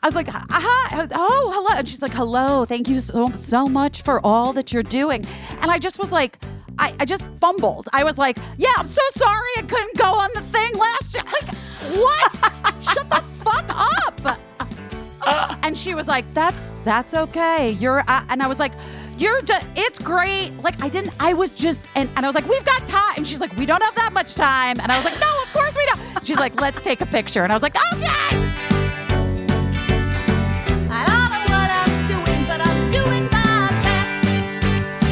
was like, hi, oh, hello. And she's like, hello, thank you so much for all that you're doing. And I just was like, I just fumbled. I was like, yeah, I'm so sorry I couldn't go on the thing last year. Like, what? Shut the fuck up. And she was like, that's okay. And I was like, it's great. Like, I was just, and I was like, we've got time. And she's like, we don't have that much time. And I was like, no, of course we don't. She's like, let's take a picture. And I was like, okay. I don't know what I'm doing, but I'm doing my best.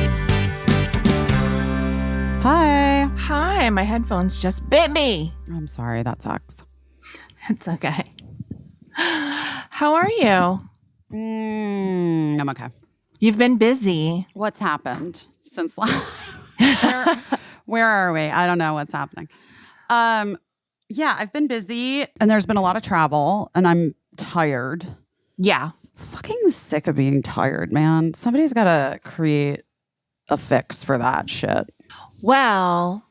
Hi. Hi, my headphones just bit me. I'm sorry, that sucks. It's okay. How are you? I'm okay. You've been busy. What's happened since last? Where are we? I don't know what's happening. Yeah, I've been busy and there's been a lot of travel and I'm tired. Yeah. Fucking sick of being tired, man. Somebody's got to create a fix for that shit. Well,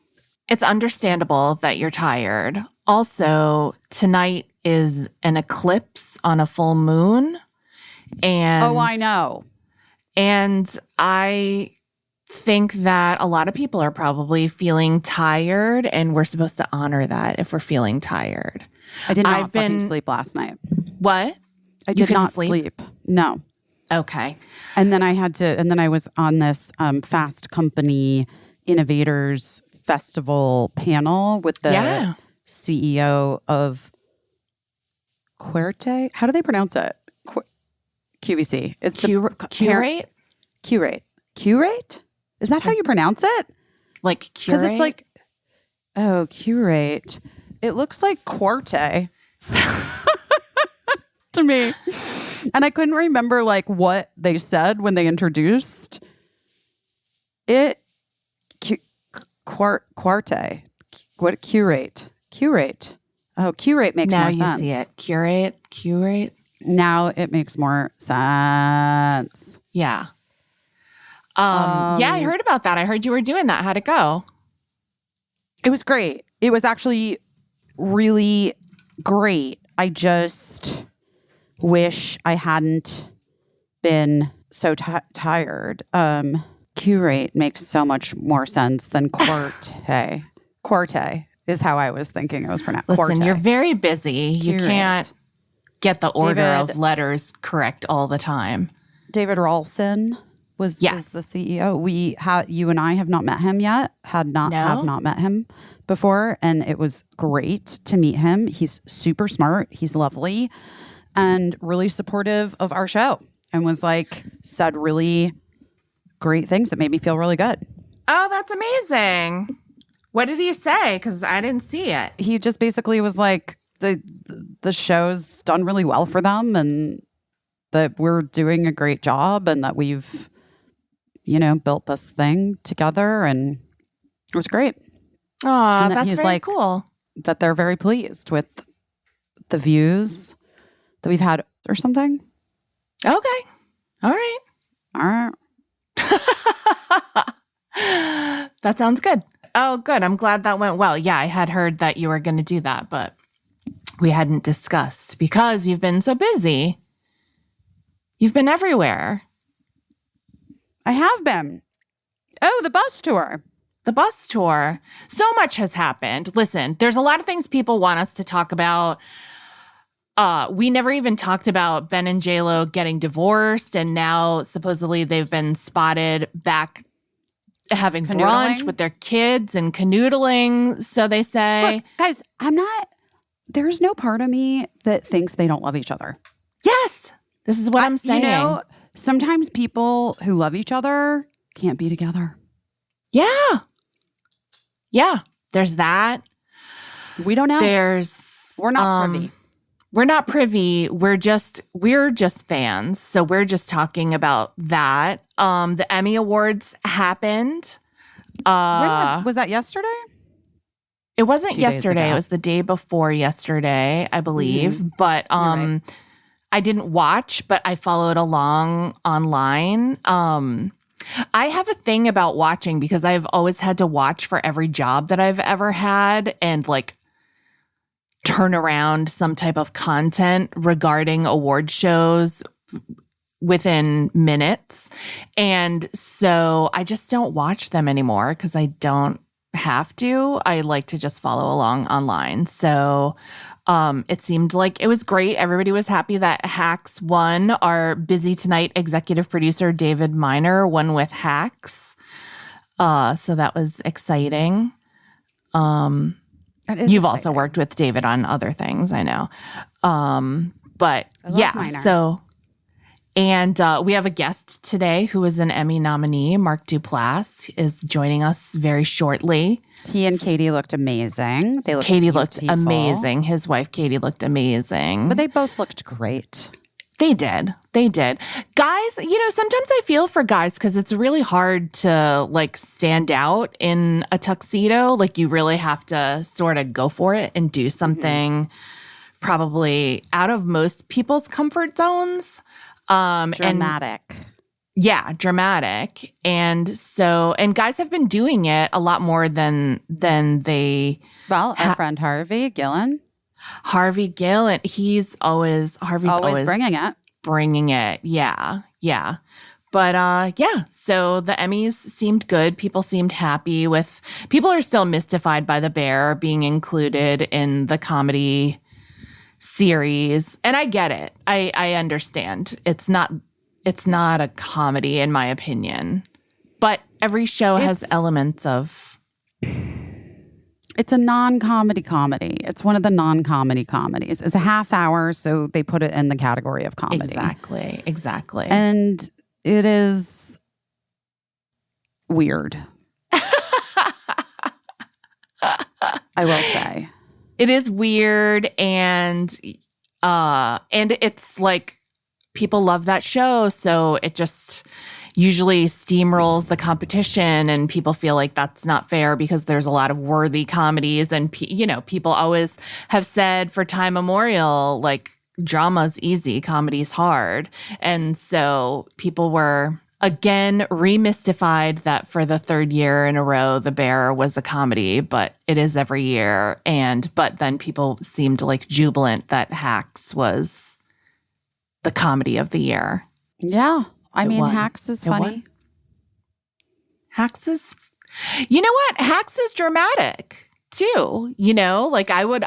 it's understandable that you're tired. Also, tonight is an eclipse on a full moon. And oh, I know. And I think that a lot of people are probably feeling tired, and we're supposed to honor that if we're feeling tired. I did not fucking sleep last night. What? I did not sleep. No. Okay. And then I was on this Fast Company Innovators Festival panel with the CEO of Querte. How do they pronounce it? QVC. It's Curate? Curate? Is that how you pronounce it? Like curate? Because it's like, curate. It looks like Quarte to me. And I couldn't remember like what they said when they introduced it. Quarte. What? Curate. Oh, curate makes more sense. Now you see it. Curate. Now it makes more sense. Yeah. Yeah, I heard about that. I heard you were doing that. How'd it go? It was great. It was actually really great. I just wish I hadn't been so tired. Curate makes so much more sense than Quarte. Quarte is how I was thinking it was pronounced. Listen, Quarte. you're very busy. You can't get the order of letters correct all the time. David Ralston was the CEO. You and I have not met him yet. Have not met him before, and it was great to meet him. He's super smart. He's lovely, and really supportive of our show. And said really great things that made me feel really good. Oh, that's amazing. What did he say? Because I didn't see it. He just basically was like, the show's done really well for them and that we're doing a great job and that we've, built this thing together and it was great. Oh, that's very cool. That they're very pleased with the views that we've had or something. Okay. All right. That sounds good. Oh, good. I'm glad that went well. Yeah, I had heard that you were going to do that, but we hadn't discussed because you've been so busy. You've been everywhere. I have been. Oh, the bus tour. The bus tour. So much has happened. Listen, there's a lot of things people want us to talk about. We never even talked about Ben and J-Lo getting divorced, and now supposedly they've been spotted back having brunch with their kids and canoodling, so they say. Look, guys, there's no part of me that thinks they don't love each other. Yes, this is what I'm saying. Sometimes people who love each other can't be together. Yeah. Yeah, there's that. We don't know. We're not privy. We're not privy. We're just fans. So we're just talking about that. The Emmy Awards happened. Was that yesterday? It wasn't yesterday. It was the day before yesterday, I believe. Mm-hmm. But right. I didn't watch, but I followed along online. I have a thing about watching because I've always had to watch for every job that I've ever had. And turn around some type of content regarding award shows within minutes. And so I just don't watch them anymore because I don't have to. I like to just follow along online. So it seemed like it was great. Everybody was happy that Hacks won. Our Busy Tonight executive producer, David Miner, won with Hacks. So that was exciting. You've also worked with David on other things, I know. But yeah, Miner. so... And we have a guest today who is an Emmy nominee. Mark Duplass is joining us very shortly. He and Katie looked amazing. Katie looked amazing. His wife, Katie, looked amazing. But they both looked great. They did. Guys, sometimes I feel for guys because it's really hard to like stand out in a tuxedo. Like you really have to sort of go for it and do something probably out of most people's comfort zones. Dramatic. Dramatic. And guys have been doing it a lot more than they. Well, our friend Harvey Gillen. He's always bringing it. Yeah. But so the Emmys seemed good. People seemed happy with. People are still mystified by The Bear being included in the comedy series, and I get it. I understand. It's not a comedy in my opinion, but every show has elements of. It's a non-comedy comedy. It's one of the non-comedy comedies. It's a half hour, so they put it in the category of comedy. Exactly. And it is weird. I will say. It is weird, and it's like people love that show, so it just usually steamrolls the competition, and people feel like that's not fair because there's a lot of worthy comedies, and people always have said for time immemorial, like drama's easy, comedy's hard, and so people were again remystified that for the third year in a row, The Bear was a comedy, but it is every year. But then people seemed like jubilant that Hacks was the comedy of the year. Yeah. Hacks is funny. Hacks is, you know what? Hacks is dramatic too. Like I would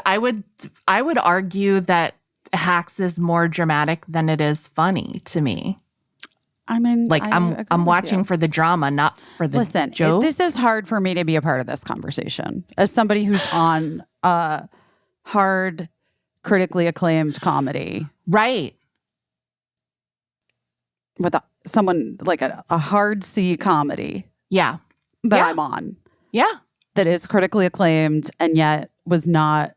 argue that Hacks is more dramatic than it is funny to me. I'm watching for the drama, not for the jokes. This is hard for me to be a part of this conversation as somebody who's on a hard, critically acclaimed comedy, right? With someone like a hard C comedy, that I'm on, that is critically acclaimed and yet was not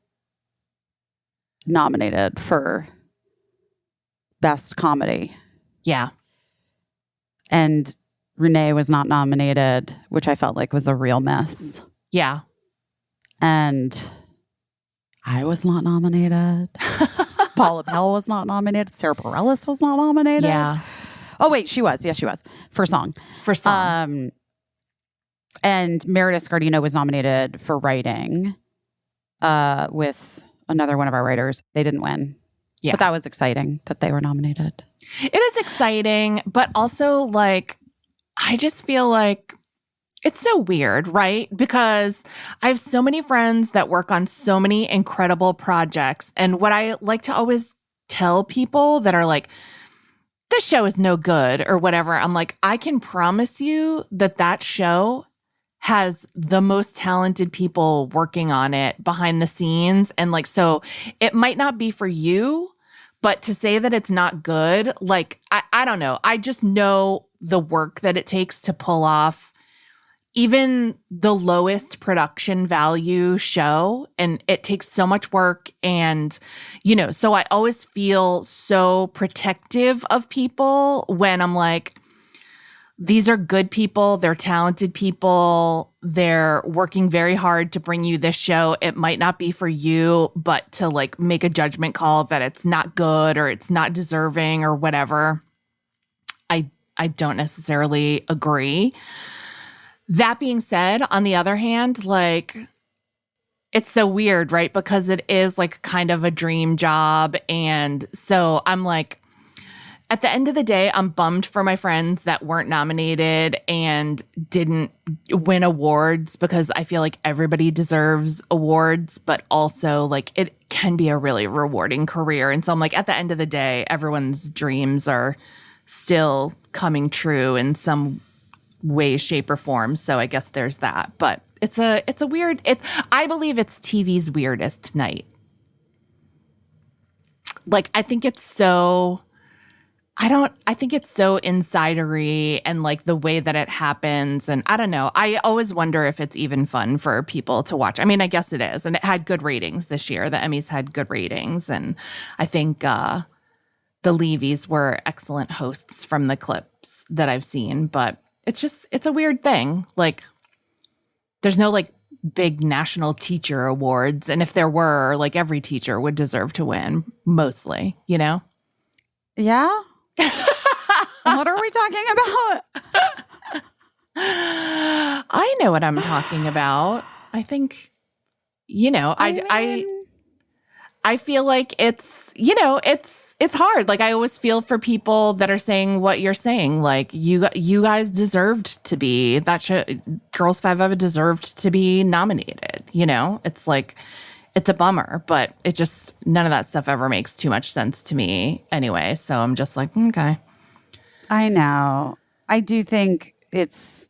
nominated for best comedy, And Renee was not nominated, which I felt like was a real miss. Yeah. And I was not nominated. Paula Pell was not nominated. Sarah Bareilles was not nominated. Yeah. Oh, wait, she was. Yes, she was. For song. And Meredith Scardino was nominated for writing with another one of our writers. They didn't win. Yeah. But that was exciting that they were nominated. It is exciting, but also like, I just feel like it's so weird, right? Because I have so many friends that work on so many incredible projects. And what I like to always tell people that are like, this show is no good or whatever, I'm like, I can promise you that show has the most talented people working on it behind the scenes. And like, so it might not be for you, but to say that it's not good, like, I don't know. I just know the work that it takes to pull off even the lowest production value show. And it takes so much work. And, so I always feel so protective of people when I'm like, these are good people. They're talented people. They're working very hard to bring you this show. It might not be for you, but to like make a judgment call that it's not good or it's not deserving or whatever, I don't necessarily agree. That being said, on the other hand, like it's so weird, right? Because it is like kind of a dream job. And so I'm like, at the end of the day, I'm bummed for my friends that weren't nominated and didn't win awards, because I feel like everybody deserves awards, but also like it can be a really rewarding career. And so I'm like, at the end of the day, everyone's dreams are still coming true in some way, shape, or form. So I guess there's that. But it's a weird, I believe it's TV's weirdest night. Like, I think it's so insidery, and like the way that it happens. And I don't know. I always wonder if it's even fun for people to watch. I mean, I guess it is. And it had good ratings this year. The Emmys had good ratings. And I think the Levies were excellent hosts from the clips that I've seen. But it's a weird thing. Like, there's no like big national teacher awards. And if there were, like, every teacher would deserve to win, mostly, you know? Yeah. What are we talking about? I know what I'm talking about. I think, you know, I feel like it's, you know, it's hard. Like, I always feel for people that are saying what you're saying. Like, you guys deserved to be, Girls 5 Eva deserved to be nominated. You know, it's like, it's a bummer, but it just, none of that stuff ever makes too much sense to me anyway. So I'm just like, okay. I know. I do think it's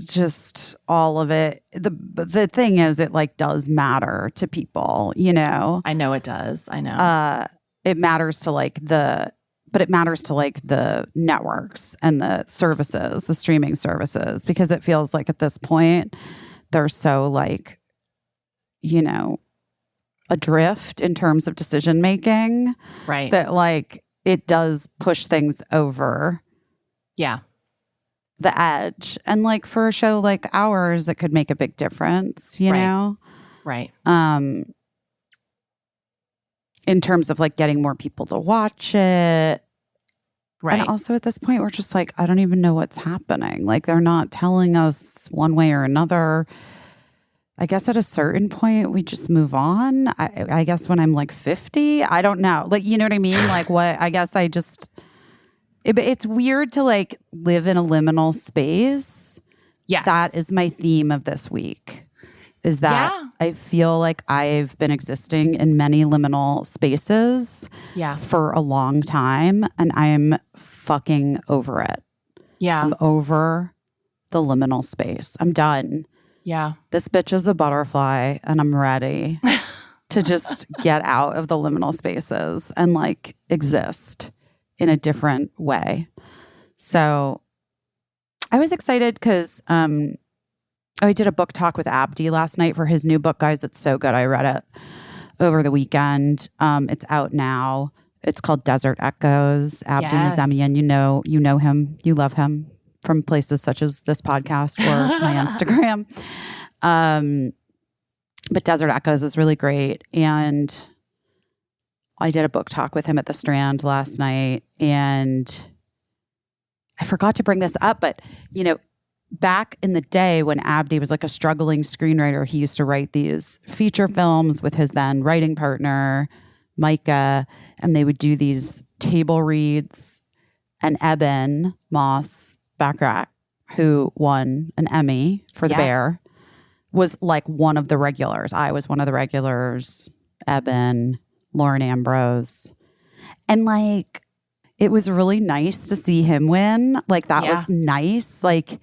just all of it. The thing is, it like does matter to people, you know? I know it does. I know. It matters to like the networks and the services, the streaming services, because it feels like at this point they're so like, you know, adrift in terms of decision making, right? That like it does push things over, yeah, the edge. And like for a show like ours, it could make a big difference, you know, right? In terms of like getting more people to watch it. Right. And also at this point, we're just like, I don't even know what's happening. Like, they're not telling us one way or another. I guess at a certain point, we just move on. I guess when I'm like 50, I don't know. Like, you know what I mean? Like, what? I guess I just, it's weird to like live in a liminal space. Yes. That is my theme of this week. Is that I feel like I've been existing in many liminal spaces for a long time, and I'm fucking over it. Yeah. I'm over the liminal space. I'm done. Yeah. This bitch is a butterfly, and I'm ready to just get out of the liminal spaces and like exist in a different way. So I was excited because I did a book talk with Abdi last night for his new book, guys. It's so good. I read it over the weekend. It's out now. It's called Desert Echoes. Abdi Nazemian, you know him. You love him from places such as this podcast or my Instagram. But Desert Echoes is really great. And I did a book talk with him at the Strand last night. And I forgot to bring this up, but, you know, back in the day when Abdi was like a struggling screenwriter, he used to write these feature films with his then writing partner, Micah, and they would do these table reads. And Eben Moss-Bachrach, who won an Emmy for The Bear, was like one of the regulars. I was one of the regulars, Eben, Lauren Ambrose. And like, it was really nice to see him win. Like, that was nice. Like,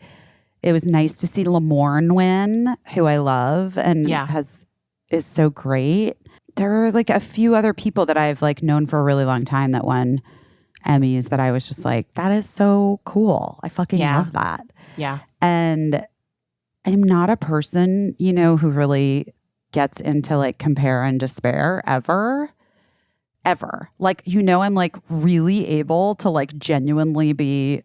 it was nice to see Lamorne win, who I love and is so great. There are like a few other people that I've like known for a really long time that won Emmys that I was just like, that is so cool. I fucking love that. Yeah. And I'm not a person, you know, who really gets into like compare and despair ever. Like, you know, I'm like really able to like genuinely be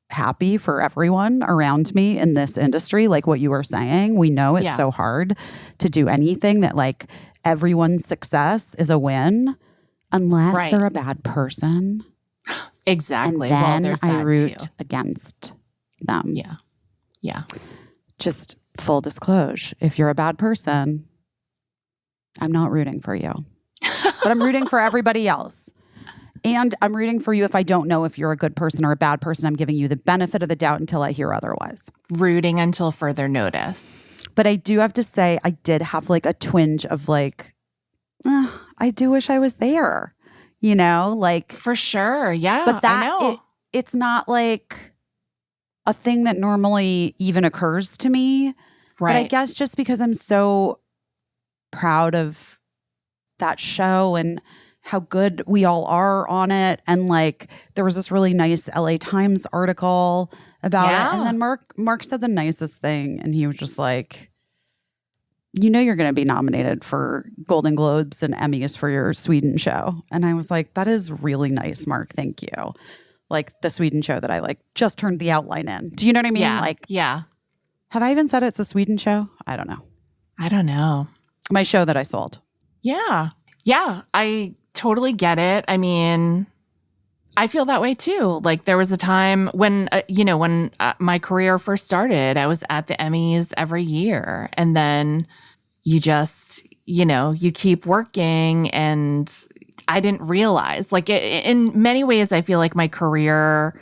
happy for everyone around me in this industry. Like what you were saying, we know it's so hard to do anything that like everyone's success is a win unless they're a bad person. Exactly. And then there's I that root too. against them. Yeah. Just full disclosure. If you're a bad person, I'm not rooting for you. But I'm rooting for everybody else. And I'm rooting for you if I don't know if you're a good person or a bad person. I'm giving you the benefit of the doubt until I hear otherwise. Rooting until further notice. But I do have to say, I did have like a twinge of like, I do wish I was there, you know, like. For sure. Yeah. But that, I know. It's not like a thing that normally even occurs to me. Right. But I guess just because I'm so proud of that show and how good we all are on it. And like, there was this really nice LA Times article about it. And then Mark said the nicest thing. And he was just like, you know, you're going to be nominated for Golden Globes and Emmys for your Sweden show. And I was like, that is really nice, Mark. Thank you. Like the Sweden show that I like just turned the outline in. Do you know what I mean? Yeah. Like, yeah. Have I even said it's a Sweden show? I don't know. I don't know. My show that I sold. Yeah. Yeah. I totally get it. I mean, I feel that way too. Like there was a time when, when my career first started, I was at the Emmys every year. And then you just, you keep working, and I didn't realize, like in many ways, I feel like my career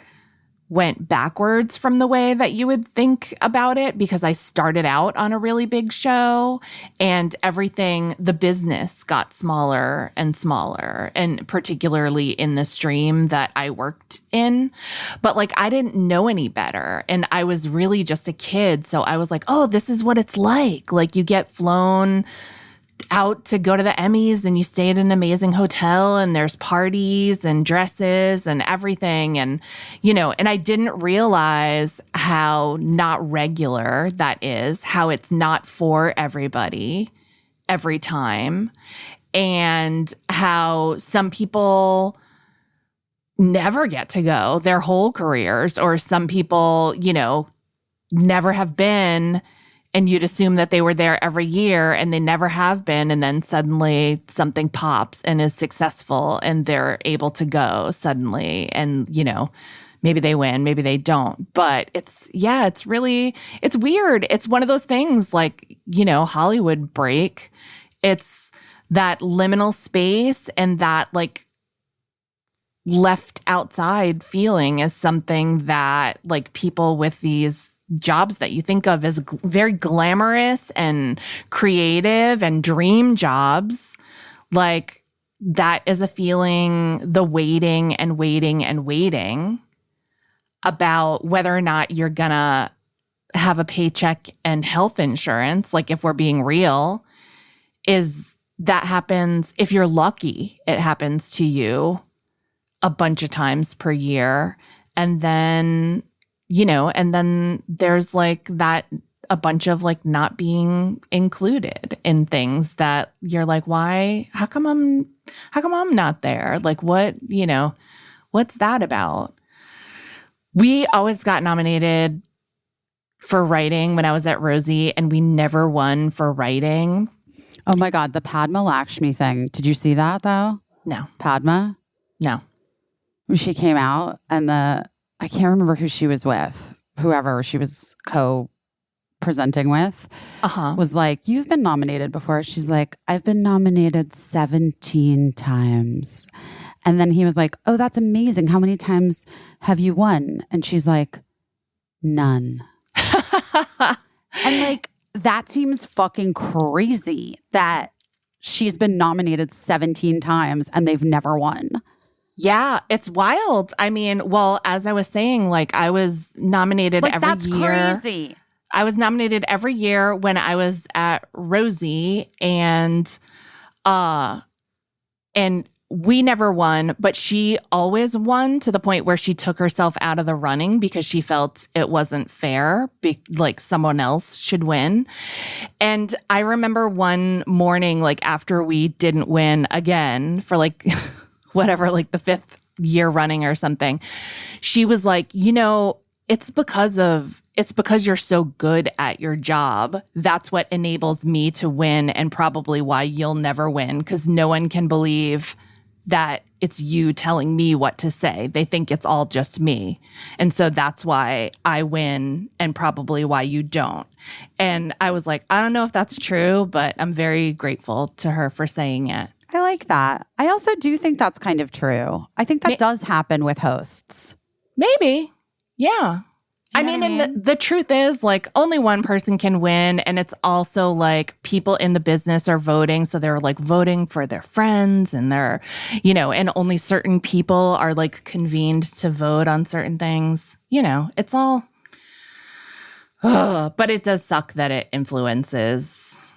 went backwards from the way that you would think about it, because I started out on a really big show and everything, the business got smaller and smaller, and particularly in the stream that I worked in. But like, I didn't know any better, and I was really just a kid. So I was like, oh, this is what it's like. Like you get flown out to go to the Emmys, and you stay at an amazing hotel, and there's parties and dresses and everything. And, and I didn't realize how not regular that is, how it's not for everybody every time, and how some people never get to go their whole careers, or some people, never have been. And you'd assume that they were there every year, and they never have been. And then suddenly something pops and is successful, and they're able to go suddenly. And, maybe they win, maybe they don't. But it's weird. It's one of those things like, Hollywood break. It's that liminal space, and that like left outside feeling is something that like people with these jobs that you think of as very glamorous and creative and dream jobs, like that is a feeling, the waiting and waiting and waiting about whether or not you're gonna have a paycheck and health insurance. Like if we're being real, is that happens, if you're lucky, it happens to you a bunch of times per year. And then and then there's like that, a bunch of like not being included in things that you're like, why, how come I'm not there? Like what, what's that about? We always got nominated for writing when I was at Rosie, and we never won for writing. Oh my God, the Padma Lakshmi thing. Did you see that though? No. Padma? No. When she came out, and I can't remember who she was with, whoever she was co-presenting with, was like, you've been nominated before. She's like, I've been nominated 17 times. And then he was like, oh, that's amazing. How many times have you won? And she's like, none. And like, that seems fucking crazy that she's been nominated 17 times and they've never won. Yeah, it's wild. I mean, well, as I was saying, like I was nominated every year. That's crazy. I was nominated every year when I was at Rosie, and we never won, but she always won, to the point where she took herself out of the running because she felt it wasn't fair, like someone else should win. And I remember one morning, like after we didn't win again for like whatever, like the 5th year running or something, she was like, it's because you're so good at your job. That's what enables me to win, and probably why you'll never win, because no one can believe that it's you telling me what to say. They think it's all just me. And so that's why I win and probably why you don't. And I was like, I don't know if that's true, but I'm very grateful to her for saying it. I like that. I also do think that's kind of true. I think that does happen with hosts. Maybe. Yeah. I mean, and the truth is, like, only one person can win. And it's also like people in the business are voting. So they're like voting for their friends and they're, and only certain people are like convened to vote on certain things. It's all, but it does suck that it influences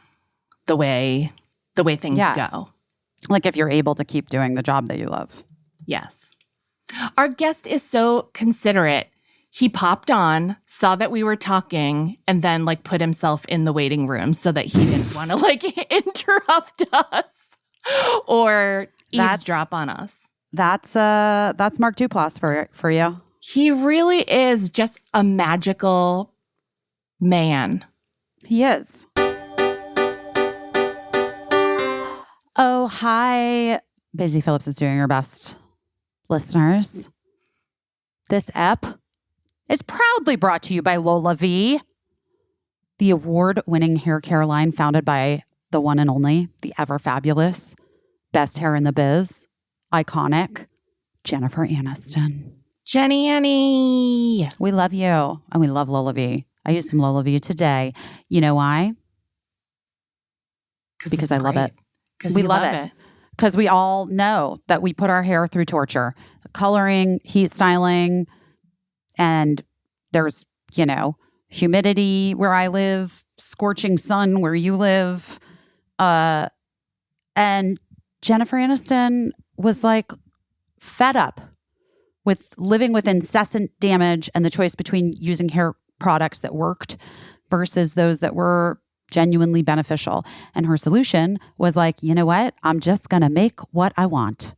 the way things go. Like if you're able to keep doing the job that you love. Yes. Our guest is so considerate. He popped on, saw that we were talking, and then like put himself in the waiting room so that he didn't want to like interrupt us or eavesdrop on us. That's Mark Duplass for you. He really is just a magical man. He is. Oh, hi. Busy Phillips is doing her best. Listeners, this ep is proudly brought to you by Lola V, the award-winning hair care line founded by the one and only, the ever fabulous, best hair in the biz, iconic Jennifer Aniston. Jenny Annie. We love you, and we love Lola V. I used some Lola V today. You know why? Because I love it. Because we love it. Because we all know that we put our hair through torture. Coloring, heat styling, and there's, humidity where I live, scorching sun where you live. And Jennifer Aniston was like fed up with living with incessant damage and the choice between using hair products that worked versus those that were genuinely beneficial. And her solution was like, you know what? I'm just going to make what I want.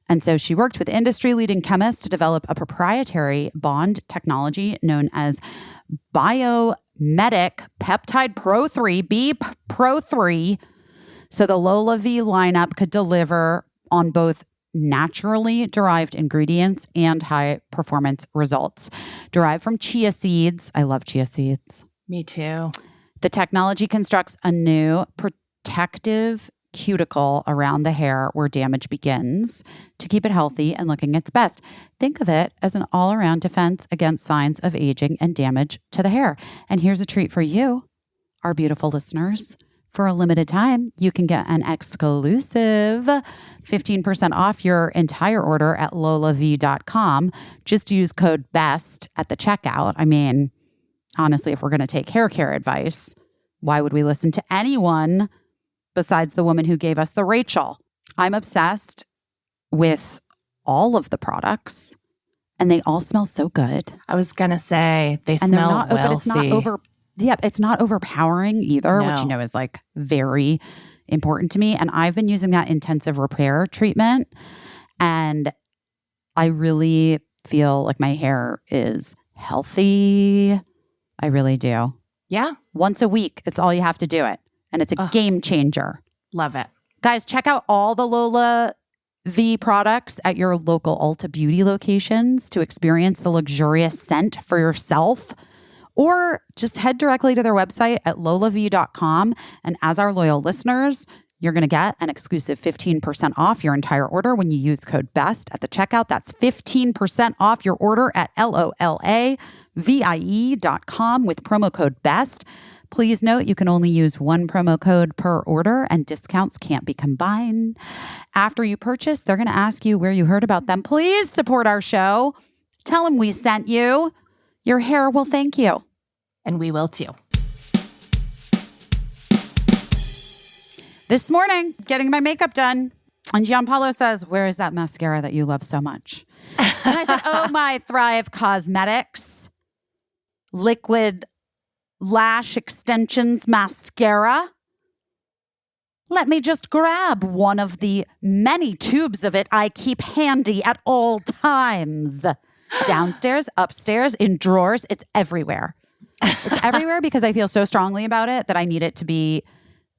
And so she worked with industry-leading chemists to develop a proprietary bond technology known as Biomedic Peptide Pro 3, Beep Pro 3, so the Lola V lineup could deliver on both naturally derived ingredients and high-performance results. Derived from chia seeds. I love chia seeds. Me too. The technology constructs a new protective cuticle around the hair where damage begins to keep it healthy and looking its best. Think of it as an all-around defense against signs of aging and damage to the hair. And here's a treat for you, our beautiful listeners. For a limited time, you can get an exclusive 15% off your entire order at lolav.com. Just use code BEST at the checkout. I mean, honestly, if we're going to take hair care advice, why would we listen to anyone besides the woman who gave us the Rachel? I'm obsessed with all of the products, and they all smell so good. I was going to say, they smell wealthy. But it's not it's not overpowering either, No. which is like very important to me. And I've been using that intensive repair treatment, and I really feel like my hair is healthy. I really do. Yeah. Once a week, it's all you have to do it. And it's a game changer. Love it. Guys, check out all the Lola V products at your local Ulta Beauty locations to experience the luxurious scent for yourself. Or just head directly to their website at lolav.com. And as our loyal listeners, you're going to get an exclusive 15% off your entire order when you use code BEST at the checkout. That's 15% off your order at LOLAVIE.com with promo code BEST. Please note you can only use one promo code per order and discounts can't be combined. After you purchase, they're going to ask you where you heard about them. Please support our show. Tell them we sent you. Your hair will thank you. And we will too. This morning, getting my makeup done. And Gianpaolo says, where is that mascara that you love so much? And I said, oh, my Thrive Cosmetics Liquid Lash Extensions Mascara. Let me just grab one of the many tubes of it I keep handy at all times. Downstairs, upstairs, in drawers. It's everywhere. It's everywhere because I feel so strongly about it that I need it to be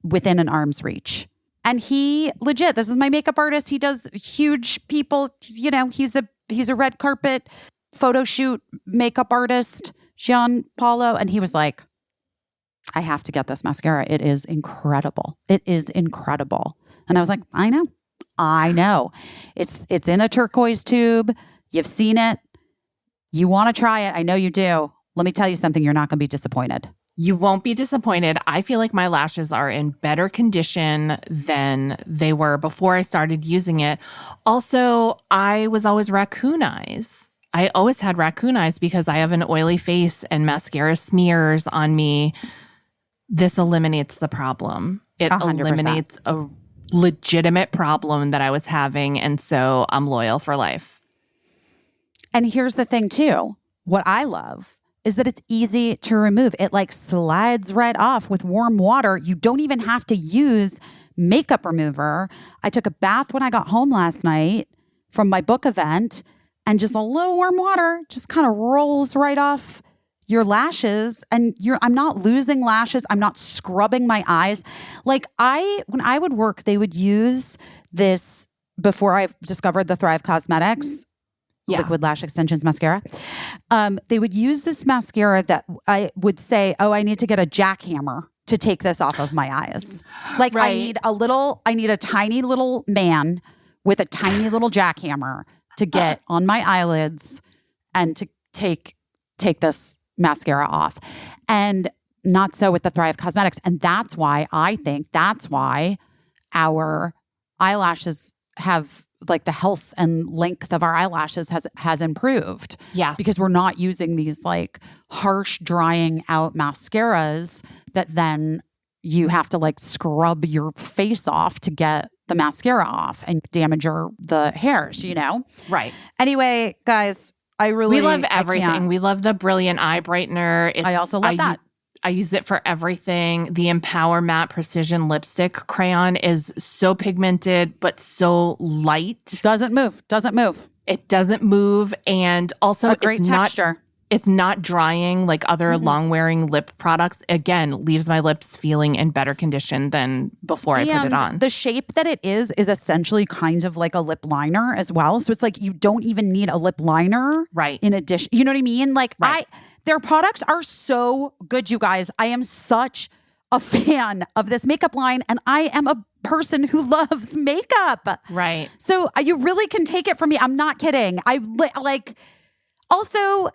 within an arm's reach. And he legit, this is my makeup artist. He does huge people, you know, he's a red carpet photo shoot makeup artist, Gian Paulo. And he was like, I have to get this mascara. It is incredible. It is incredible. And I was like, I know. It's in a turquoise tube. You've seen it. You want to try it. I know you do. Let me tell you something. You're not going to be disappointed. You won't be disappointed. I feel like my lashes are in better condition than they were before I started using it. Also, I was always raccoon eyes. I always had raccoon eyes because I have an oily face and mascara smears on me. This eliminates the problem. It 100%. eliminates a legitimate problem that I was having. And so I'm loyal for life. And here's the thing too. What I love is that it's easy to remove. It like slides right off with warm water. You don't even have to use makeup remover. I took a bath when I got home last night from my book event, and just a little warm water just kind of rolls right off your lashes, and I'm not losing lashes. I'm not scrubbing my eyes. Like when I would work, they would use this before I discovered the Thrive Cosmetics liquid lash extensions mascara. They would use this mascara that I would say, oh, I need to get a jackhammer to take this off of my eyes. Like I need a tiny little man with a tiny little jackhammer to get on my eyelids and to take this mascara off. And not so with the Thrive Cosmetics. And that's why our eyelashes have, like, the health and length of our eyelashes has improved. Yeah. Because we're not using these like harsh drying out mascaras that then you have to like scrub your face off to get the mascara off and damage the hairs, you know? Right. Anyway, guys, we love everything. We love the Brilliant Eye Brightener. I also love that. I use it for everything. The Empower Matte Precision Lipstick Crayon is so pigmented, but so light. Doesn't move. It doesn't move. And also, a great texture. It's not drying like other long-wearing lip products. Again, leaves my lips feeling in better condition than before I put it on. The shape that it is essentially kind of like a lip liner as well. So it's like you don't even need a lip liner. Right. In addition, you know what I mean? Like right. Their products are so good, you guys. I am such a fan of this makeup line, and I am a person who loves makeup. Right. So you really can take it from me. I'm not kidding. Also,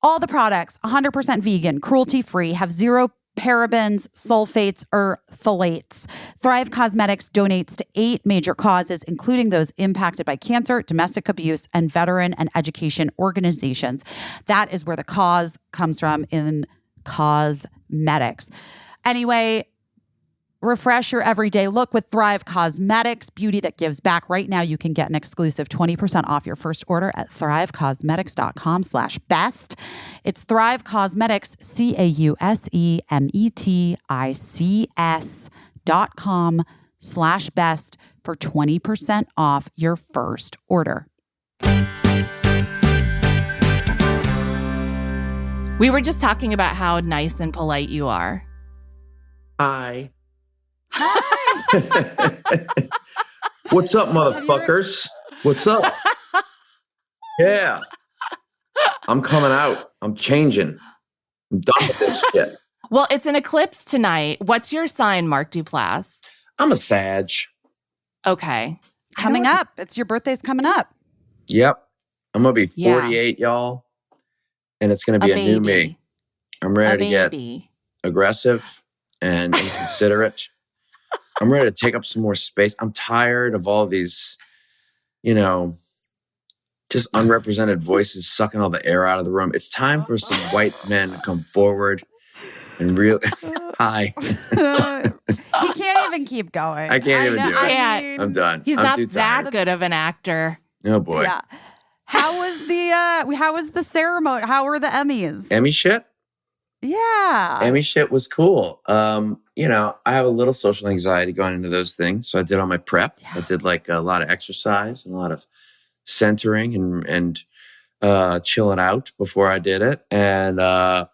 all the products, 100% vegan, cruelty-free, have zero parabens, sulfates, or phthalates. Thrive Cosmetics donates to 8 major causes, including those impacted by cancer, domestic abuse, and veteran and education organizations. That is where the cause comes from in cosmetics. Anyway, refresh your everyday look with Thrive Cosmetics, beauty that gives back. Right now, you can get an exclusive 20% off your first order at thrivecosmetics.com/best. It's Thrive Cosmetics, CAUSEMETICS.com/best for 20% off your first order. We were just talking about how nice and polite you are. Hi. What's up, motherfuckers? What's up? Yeah. I'm coming out. I'm changing. I'm done with this shit. Well, it's an eclipse tonight. What's your sign, Mark Duplass? I'm a Sag. Okay. Coming up. It's your birthday's coming up. Yep. I'm going to be 48, y'all. And it's going to be a new me. I'm ready to get aggressive and inconsiderate. I'm ready to take up some more space. I'm tired of all these, just unrepresented voices sucking all the air out of the room. It's time for some white men to come forward and hi. He can't even keep going. I can't even do it. I'm done. He's not that good of an actor. Oh boy. Yeah. How was the ceremony? How were the Emmys? Emmy shit? Yeah. Emmy shit was cool. I have a little social anxiety going into those things. So I did all my prep. Yeah. I did like a lot of exercise and a lot of centering and chilling out before I did it. And I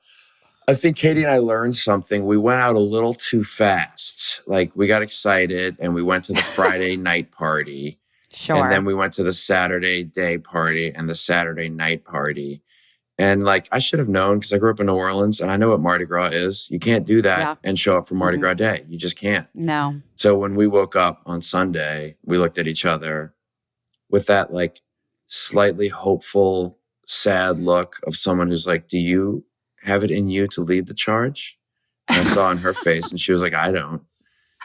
think Katie and I learned something. We went out a little too fast. like, we got excited and we went to the Friday night party. Sure. And then we went to the Saturday day party and the Saturday night party. And like, I should have known because I grew up in New Orleans and I know what Mardi Gras is. You can't do that and show up for Mardi Gras Day. You just can't. No. So when we woke up on Sunday, we looked at each other with that like slightly hopeful, sad look of someone who's like, do you have it in you to lead the charge? And I saw it in her face and she was like, I don't.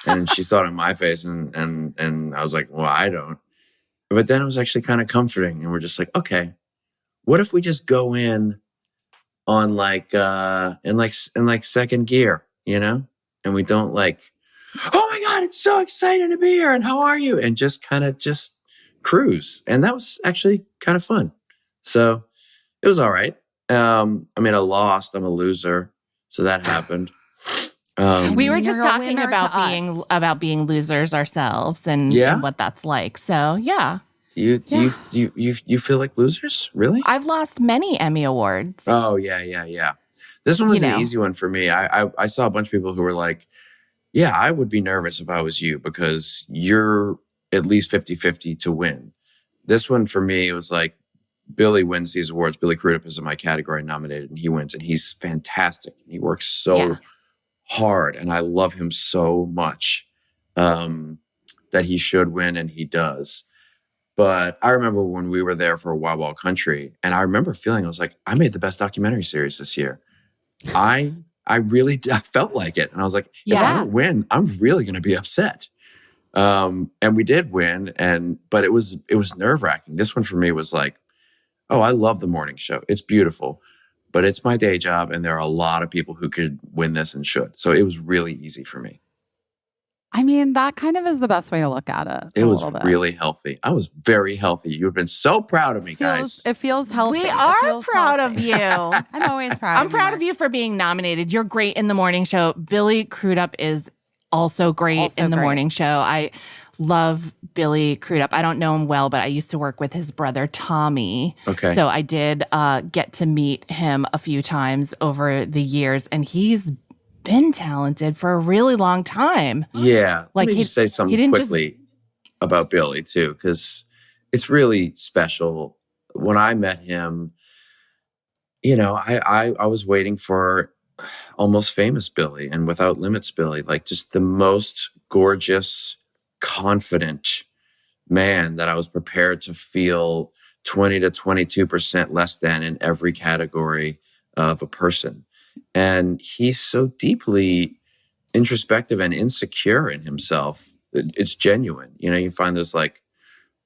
And she saw it in my face and I was like, well, I don't. But then it was actually kind of comforting. And we're just like, okay, what if we just go in on like, in second gear, you know? And we don't like, oh my God, it's so exciting to be here. And how are you? And just kind of just cruise. And that was actually kind of fun. So it was all right. I mean, I lost. I'm a loser. So that happened. We were just You're a talking winner about being losers ourselves and what that's like. So yeah. You feel like losers? Really? I've lost many Emmy awards. Oh yeah. This one was an easy one for me. I saw a bunch of people who were like, yeah, I would be nervous if I was you because you're at least 50-50 to win. This one for me, it was like, Billy wins these awards. Billy Crudup is in my category nominated and he wins and he's fantastic. He works so hard and I love him so much that he should win and he does. But I remember when we were there for Wild Wild Country and I remember feeling, I was like, I made the best documentary series this year. I felt like it. And I was like, if I don't win, I'm really going to be upset. And we did win. But it was nerve wracking. This one for me was like, oh, I love the morning show. It's beautiful, but it's my day job. And there are a lot of people who could win this and should. So it was really easy for me. I mean, that kind of is the best way to look at it. It was really healthy. I was very healthy. You've been so proud of me, guys. It feels healthy. We are proud of you. I'm always proud I'm proud of you for being nominated. You're great in the morning show. Billy Crudup is also great in the morning show. I love Billy Crudup. I don't know him well, but I used to work with his brother, Tommy. Okay. So I did get to meet him a few times over the years, and he's been talented for a really long time. Yeah. Let me just say something quickly about Billy, too, because it's really special. When I met him, you know, I was waiting for Almost Famous Billy and Without Limits Billy, like just the most gorgeous, confident man that I was prepared to feel 20 to 22% less than in every category of a person. And he's so deeply introspective and insecure in himself. It's genuine. You know, you find those like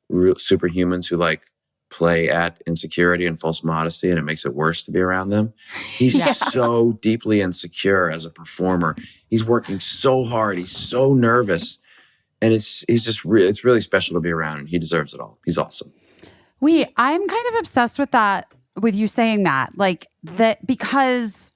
real superhumans who like play at insecurity and false modesty, and it makes it worse to be around them. He's so deeply insecure as a performer. He's working so hard. He's so nervous. And it's really special to be around, and he deserves it all. He's awesome. I'm kind of obsessed with that, with you saying that, like that, because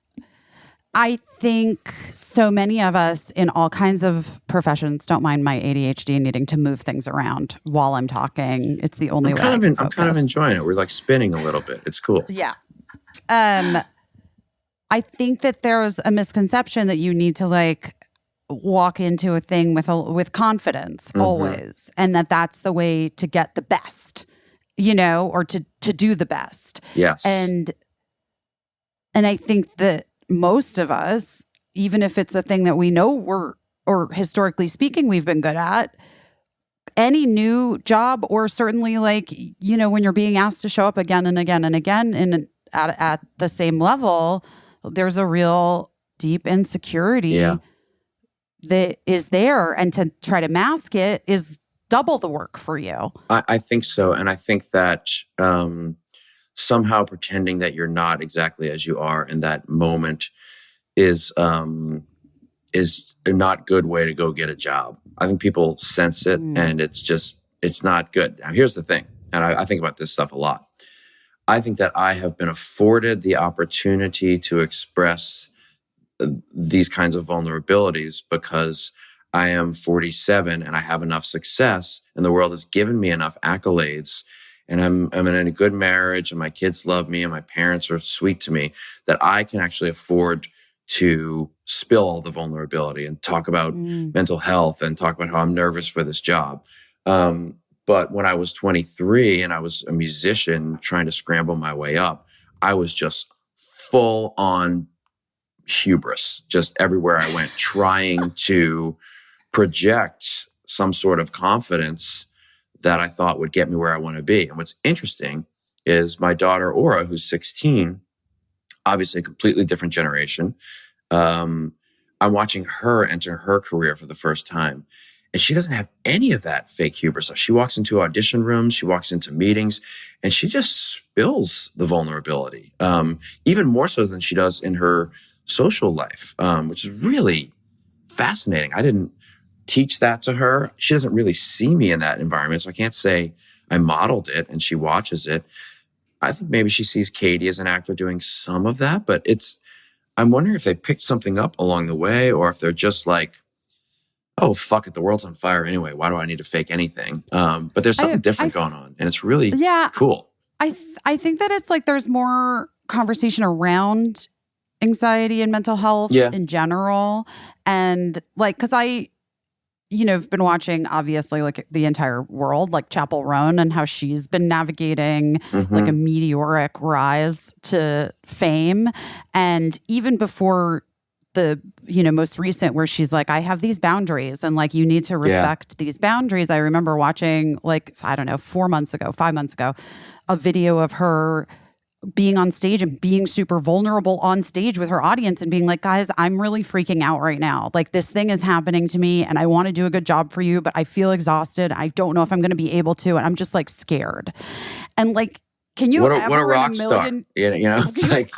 I think so many of us in all kinds of professions, don't mind my ADHD needing to move things around while I'm talking. It's the only way I'm kind of enjoying it. We're like spinning a little bit. It's cool. Yeah. I think that there's a misconception that you need to like walk into a thing with confidence always, and that's the way to get the best, you know, or to do the best. Yes. And I think that most of us, even if it's a thing that we know or historically speaking, we've been good at, any new job, or certainly like, you know, when you're being asked to show up again and again and again at the same level, there's a real deep insecurity that is there. And to try to mask it is double the work for you. I think so. And I think that somehow pretending that you're not exactly as you are in that moment is a not good way to go get a job. I think people sense it, and it's not good. Now, here's the thing, and I think about this stuff a lot. I think that I have been afforded the opportunity to express these kinds of vulnerabilities because I am 47 and I have enough success, and the world has given me enough accolades, and I'm in a good marriage, and my kids love me, and my parents are sweet to me, that I can actually afford to spill all the vulnerability and talk about mental health and talk about how I'm nervous for this job. But when I was 23 and I was a musician trying to scramble my way up, I was just full on hubris, just everywhere I went, trying to project some sort of confidence that I thought would get me where I want to be. And what's interesting is my daughter, Aura, who's 16, obviously a completely different generation. I'm watching her enter her career for the first time. And she doesn't have any of that fake hubris stuff. She walks into audition rooms, she walks into meetings, and she just spills the vulnerability, even more so than she does in her social life, which is really fascinating. I didn't teach that to her. She doesn't really see me in that environment, so I can't say I modeled it and she watches it. I think maybe she sees Katie as an actor doing some of that, but I'm wondering if they picked something up along the way or if they're just like, oh, fuck it, the world's on fire anyway. Why do I need to fake anything? But there's something different going on, and it's really cool. I think that it's like there's more conversation around anxiety and mental health in general. And like, because I have been watching, obviously, like the entire world, like Chappell Roan and how she's been navigating like a meteoric rise to fame. And even before the, most recent where she's like, I have these boundaries and like, you need to respect these boundaries. I remember watching like, I don't know, 5 months ago, a video of her being on stage and being super vulnerable on stage with her audience and being like, guys, I'm really freaking out right now. Like this thing is happening to me and I want to do a good job for you, but I feel exhausted. I don't know if I'm going to be able to. And I'm just like scared. And like, can you what a rock star? It's like,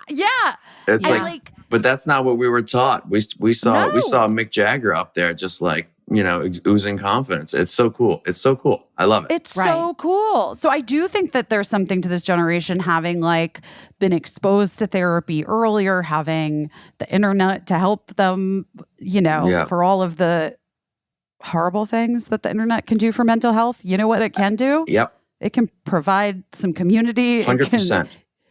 it's like, but that's not what we were taught. We saw Mick Jagger up there just like, oozing confidence. It's so cool. I love it. It's so cool. So I do think that there's something to this generation having like been exposed to therapy earlier, having the internet to help them, for all of the horrible things that the internet can do for mental health. You know what it can do? Yep. It can provide some community. 100%.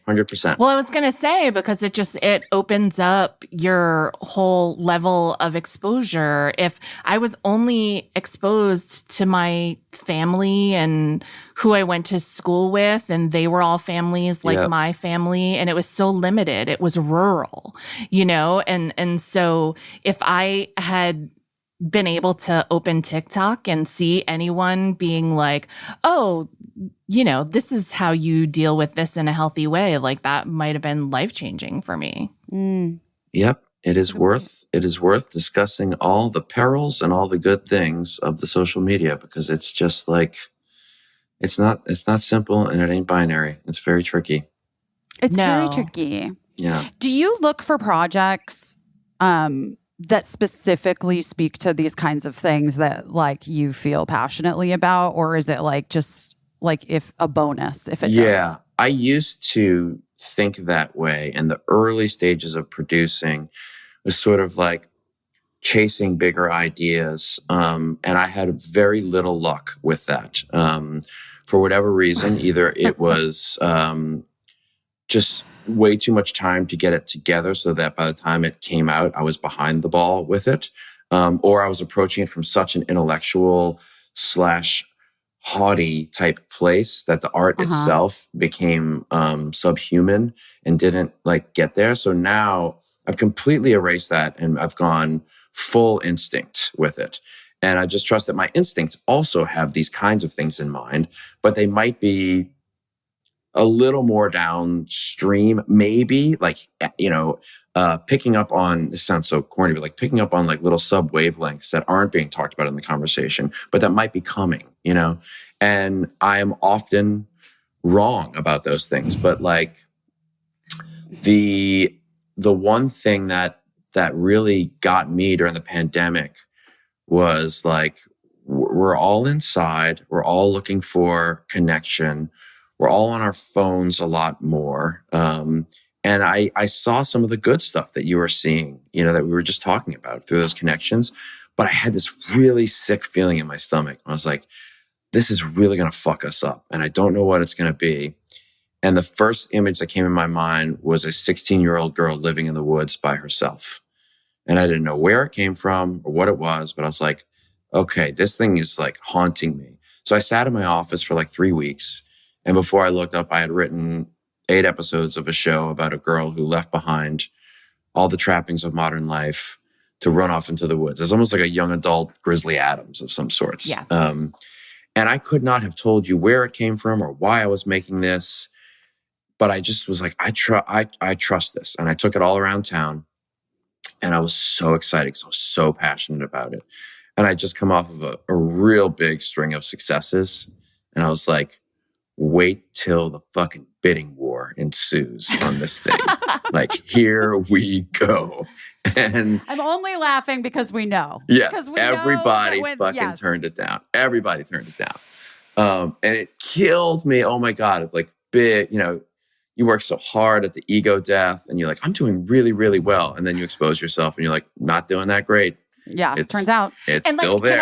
100%. Well, I was going to say, because it opens up your whole level of exposure. If I was only exposed to my family and who I went to school with, and they were all families like my family, and it was so limited, it was rural, and so if I had been able to open TikTok and see anyone being like, oh, this is how you deal with this in a healthy way, like that might have been life-changing for me. Yep. It is worth discussing all the perils and all the good things of the social media, because it's just like, it's not simple and it ain't binary. It's very tricky. It's very tricky. Yeah. Do you look for projects that specifically speak to these kinds of things that like you feel passionately about, or is it like just like if a bonus if it does? I used to think that way in the early stages of producing, was sort of like chasing bigger ideas, and I had very little luck with that for whatever reason. Either it was just way too much time to get it together so that by the time it came out, I was behind the ball with it. Or I was approaching it from such an intellectual / haughty type place that the art itself became subhuman and didn't like get there. So now I've completely erased that and I've gone full instinct with it. And I just trust that my instincts also have these kinds of things in mind, but they might be a little more downstream, maybe like, picking up on, this sounds so corny, but like picking up on like little sub wavelengths that aren't being talked about in the conversation, but that might be coming, and I am often wrong about those things. But like the one thing that really got me during the pandemic was like, we're all inside, we're all looking for connection. We're all on our phones a lot more. And I saw some of the good stuff that you were seeing, that we were just talking about through those connections. But I had this really sick feeling in my stomach. I was like, this is really going to fuck us up. And I don't know what it's going to be. And the first image that came in my mind was a 16-year-old girl living in the woods by herself. And I didn't know where it came from or what it was, but I was like, okay, this thing is like haunting me. So I sat in my office for like 3 weeks. And before I looked up, I had written 8 episodes of a show about a girl who left behind all the trappings of modern life to run off into the woods. It's almost like a young adult Grizzly Adams of some sorts. Yeah. And I could not have told you where it came from or why I was making this, but I just was like, I trust this. And I took it all around town. And I was so excited because I was so passionate about it. And I just come off of a real big string of successes. And I was like, wait till the fucking bidding war ensues on this thing. Like, here we go. And I'm only laughing because we know. Yes, because we everybody know fucking turned it down. Everybody turned it down. And it killed me. Oh my God. It's like big, you work so hard at the ego death and you're like, I'm doing really, really well. And then you expose yourself and you're like, not doing that great. Yeah, it turns out. It's still there.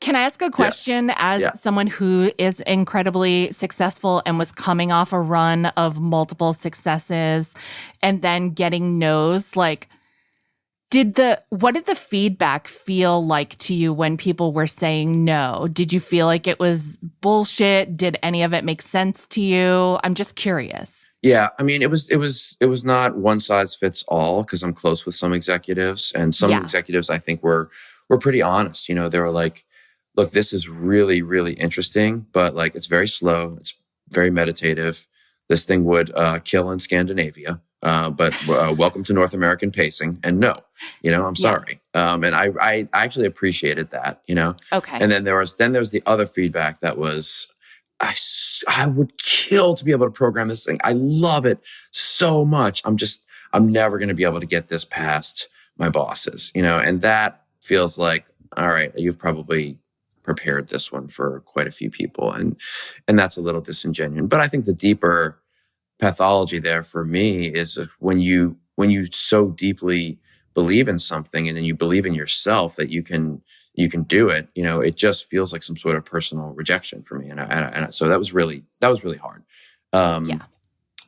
Can I ask a question as someone who is incredibly successful and was coming off a run of multiple successes and then getting no's? Like, what did the feedback feel like to you when people were saying no? Did you feel like it was bullshit? Did any of it make sense to you? I'm just curious. Yeah, I mean, it was not one size fits all because I'm close with some executives, and some executives I think were pretty honest. They were like, "Look, this is really, really interesting, but like it's very slow, it's very meditative. This thing would kill in Scandinavia, but welcome to North American pacing." And no, I'm sorry. And I actually appreciated that. Okay. And then there's the other feedback that was, I would kill to be able to program this thing. I love it so much. I'm never going to be able to get this past my bosses, and that feels like, all right, you've probably prepared this one for quite a few people. And that's a little disingenuous. But I think the deeper pathology there for me is when you so deeply believe in something and then you believe in yourself that you can do it, it just feels like some sort of personal rejection for me. And so that was really hard.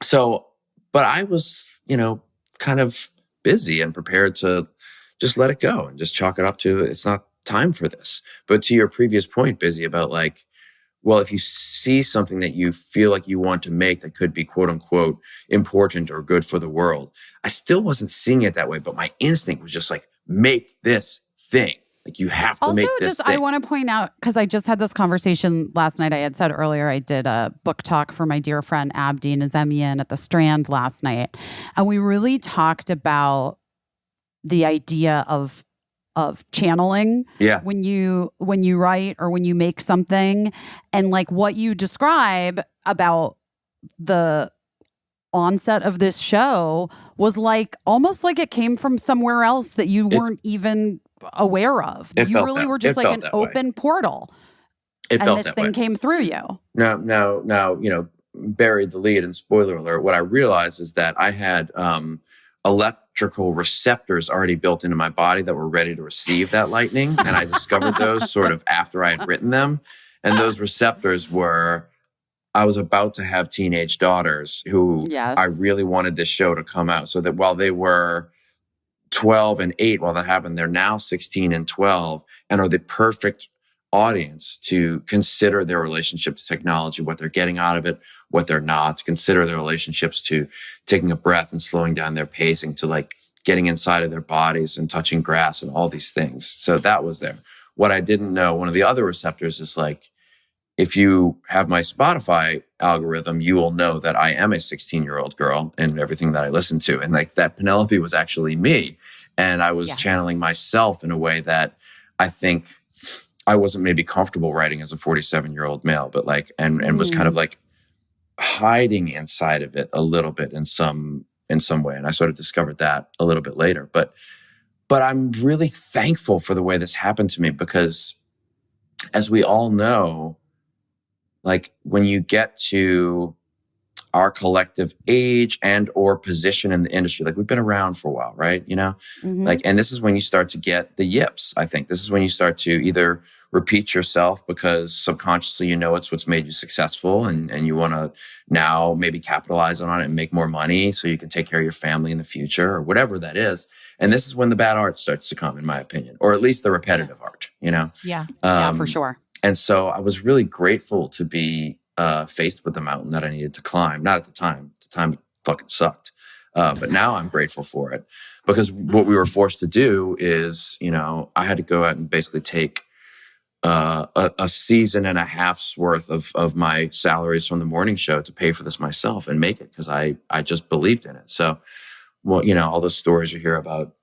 So, but I was, kind of busy and prepared to just let it go and just chalk it up to, it's not time for this. But to your previous point, Busy, about like, well, if you see something that you feel like you want to make that could be quote unquote important or good for the world, I still wasn't seeing it that way. But my instinct was just like, make this thing. Like, you have to make this thing. I want to point out, because I just had this conversation last night. I had said earlier I did a book talk for my dear friend Abdi Nazemian at the Strand last night. And we really talked about the idea of channeling when you write or when you make something, and like what you describe about the onset of this show was like almost like it came from somewhere else that you weren't even aware of. You really were just like an open portal. And this thing came through you. Now, buried the lead, and spoiler alert, what I realized is that I had electrical receptors already built into my body that were ready to receive that lightning. And I discovered those sort of after I had written them. And those receptors were, I was about to have teenage daughters who I really wanted this show to come out, so that while they were 12 and 8 while that happened, they're now 16 and 12 and are the perfect audience to consider their relationship to technology, what they're getting out of it, what they're not, to consider their relationships to taking a breath and slowing down their pacing, to like getting inside of their bodies and touching grass and all these things. So that was there. What I didn't know, one of the other receptors is like, if you have my Spotify algorithm, you will know that I am a 16-year-old girl and everything that I listen to. And like that Penelope was actually me. And I was channeling myself in a way that I think I wasn't maybe comfortable writing as a 47-year-old male, but like, and was kind of like hiding inside of it a little bit in some way. And I sort of discovered that a little bit later. But I'm really thankful for the way this happened to me, because as we all know, like when you get to our collective age and or position in the industry. Like we've been around for a while, right? You know, like, and this is when you start to get the yips. I think this is when you start to either repeat yourself because subconsciously, you know, it's what's made you successful and you want to now maybe capitalize on it and make more money so you can take care of your family in the future or whatever that is. And this is when the bad art starts to come, in my opinion, or at least the repetitive art, you know? Yeah. Yeah, for sure. And so I was really grateful to be faced with the mountain that I needed to climb. Not at the time. At the time, it fucking sucked. But now I'm grateful for it because what we were forced to do is, you know, I had to go out and basically take a season and a half's worth of my salaries from the morning show to pay for this myself and make it because I just believed in it. So, well, you know, all those stories you hear about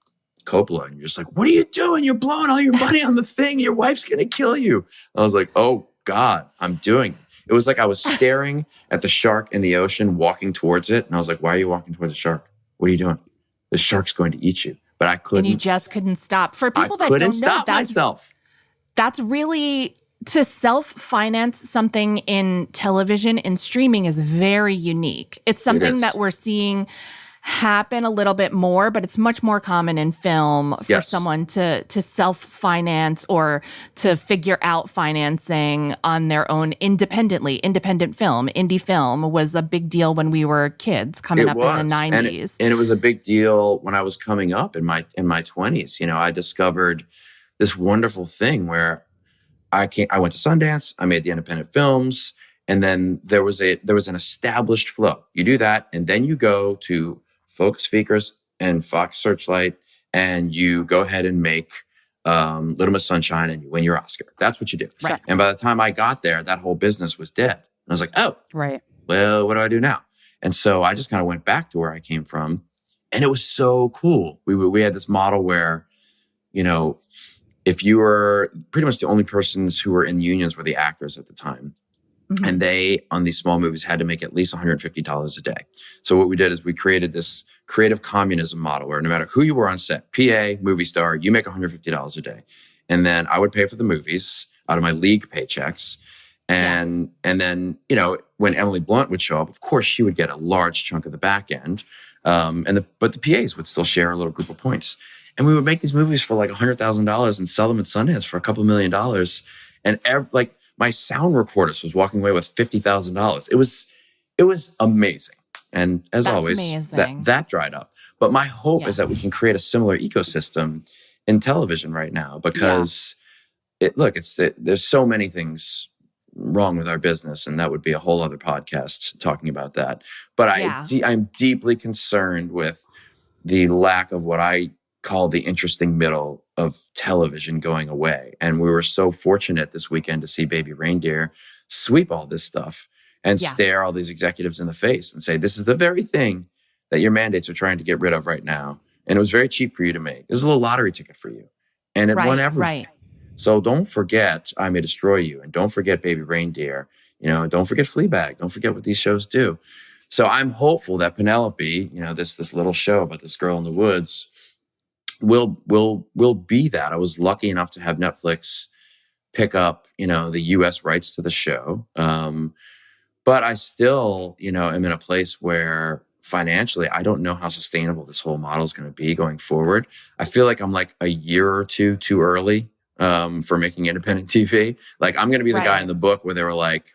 Coppola and you're just like, what are you doing? You're blowing all your money on the thing. Your wife's going to kill you. I was like, oh God, I'm doing it. It was like I was staring at the shark in the ocean, walking towards it. And I was like, why are you walking towards the shark? What are you doing? The shark's going to eat you. But I couldn't. And you just couldn't stop. For people that don't know, I couldn't stop myself. That's really, to self-finance something in television and streaming is very unique. It's something that we're seeing happen a little bit more, but it's much more common in film for someone to self-finance or to figure out financing on their own independently. Independent film, indie film was a big deal when we were kids coming up in the 90s. And it was a big deal when I was coming up in my 20s. You know, I discovered this wonderful thing where I went to Sundance, I made the independent films, and then there was an established flow. You do that, and then you go to Focus Features and Fox Searchlight, and you go ahead and make Little Miss Sunshine, and you win your Oscar. That's what you do. Right. And by the time I got there, that whole business was dead. And I was like, oh, right. Well, what do I do now? And so I just kind of went back to where I came from, and it was so cool. We had this model where, you know, if you were pretty much the only persons who were in unions were the actors at the time. Mm-hmm. And they, on these small movies, had to make at least $150 a day. So what we did is we created this creative communism model where no matter who you were on set, PA, movie star, you make $150 a day. And then I would pay for the movies out of my league paychecks. And then, you know, when Emily Blunt would show up, of course, she would get a large chunk of the back end. But the PAs would still share a little group of points. And we would make these movies for like $100,000 and sell them at Sundance for a couple $1 million. And my sound recordist was walking away with $50,000. It was amazing. And as That's always, amazing. that dried up. But my hope is that we can create a similar ecosystem in television right now because there's so many things wrong with our business, and that would be a whole other podcast talking about that. But I'm deeply concerned with the lack of what I call the interesting middle of television going away. And we were so fortunate this weekend to see Baby Reindeer sweep all this stuff and stare all these executives in the face and say, this is the very thing that your mandates are trying to get rid of right now. And it was very cheap for you to make. This is a little lottery ticket for you. And it won everything. Right. So don't forget I May Destroy You, and don't forget Baby Reindeer, you know, and don't forget Fleabag. Don't forget what these shows do. So I'm hopeful that Penelope, you know, this little show about this girl in the woods will be that. I was lucky enough to have Netflix pick up, you know, the US rights to the show. But I still, you know, am in a place where financially, I don't know how sustainable this whole model is going to be going forward. I feel like I'm like a year or two too early for making independent TV. Like I'm going to be the guy in the book where they were like,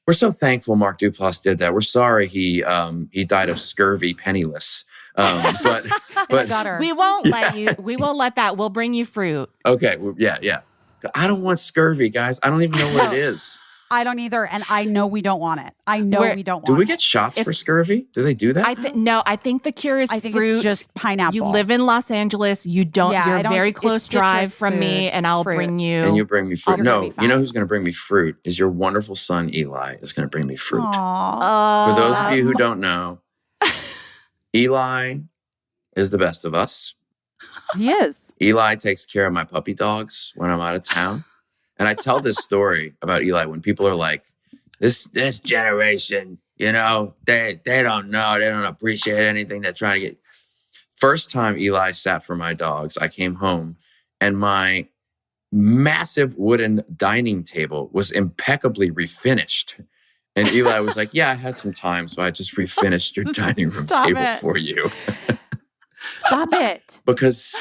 we're so thankful Mark Duplass did that. We're sorry he died of scurvy penniless. But we won't let you. We won't let that. We'll bring you fruit. Okay. Yeah. I don't want scurvy, guys. I don't even know what it is. I don't either, and I know we don't want it. We don't want it. Do we get shots for scurvy? Do they do that? No, I think the cure is fruit. It's just pineapple. You live in Los Angeles. You don't. You're a very close drive from me, and I'll bring you. And you bring me fruit. No, you know who's going to bring me fruit is your wonderful son Eli is going to bring me fruit. For those of you who don't know, Eli is the best of us. He is. Eli takes care of my puppy dogs when I'm out of town. And I tell this story about Eli when people are like, this generation, you know, they don't know. They don't appreciate anything they're trying to get. First time Eli sat for my dogs, I came home and my massive wooden dining table was impeccably refinished. And Eli was like, yeah, I had some time, so I just refinished your dining room table for you. Stop it. Because,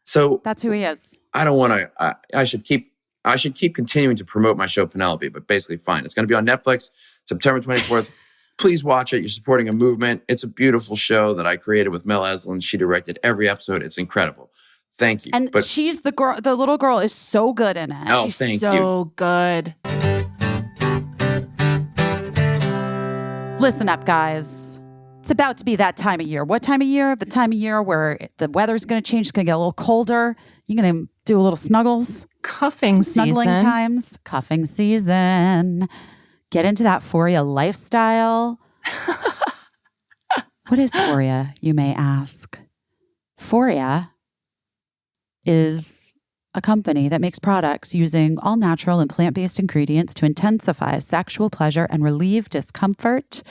so. That's who he is. I don't want to, I should keep continuing to promote my show, Penelope, but basically fine. It's going to be on Netflix, September 24th. Please watch it. You're supporting a movement. It's a beautiful show that I created with Mel Eslin. She directed every episode. It's incredible. Thank you. And she's the girl, the little girl is so good in it. Oh, she's thank you. So good. Listen up, guys. It's about to be that time of year. What time of year? The time of year where the weather's going to change. It's going to get a little colder. You're going to do a little snuggles. Cuffing snuggling season. Times. Cuffing season. Get into that Foria lifestyle. What is Foria, you may ask? Foria is a company that makes products using all natural and plant-based ingredients to intensify sexual pleasure and relieve discomfort.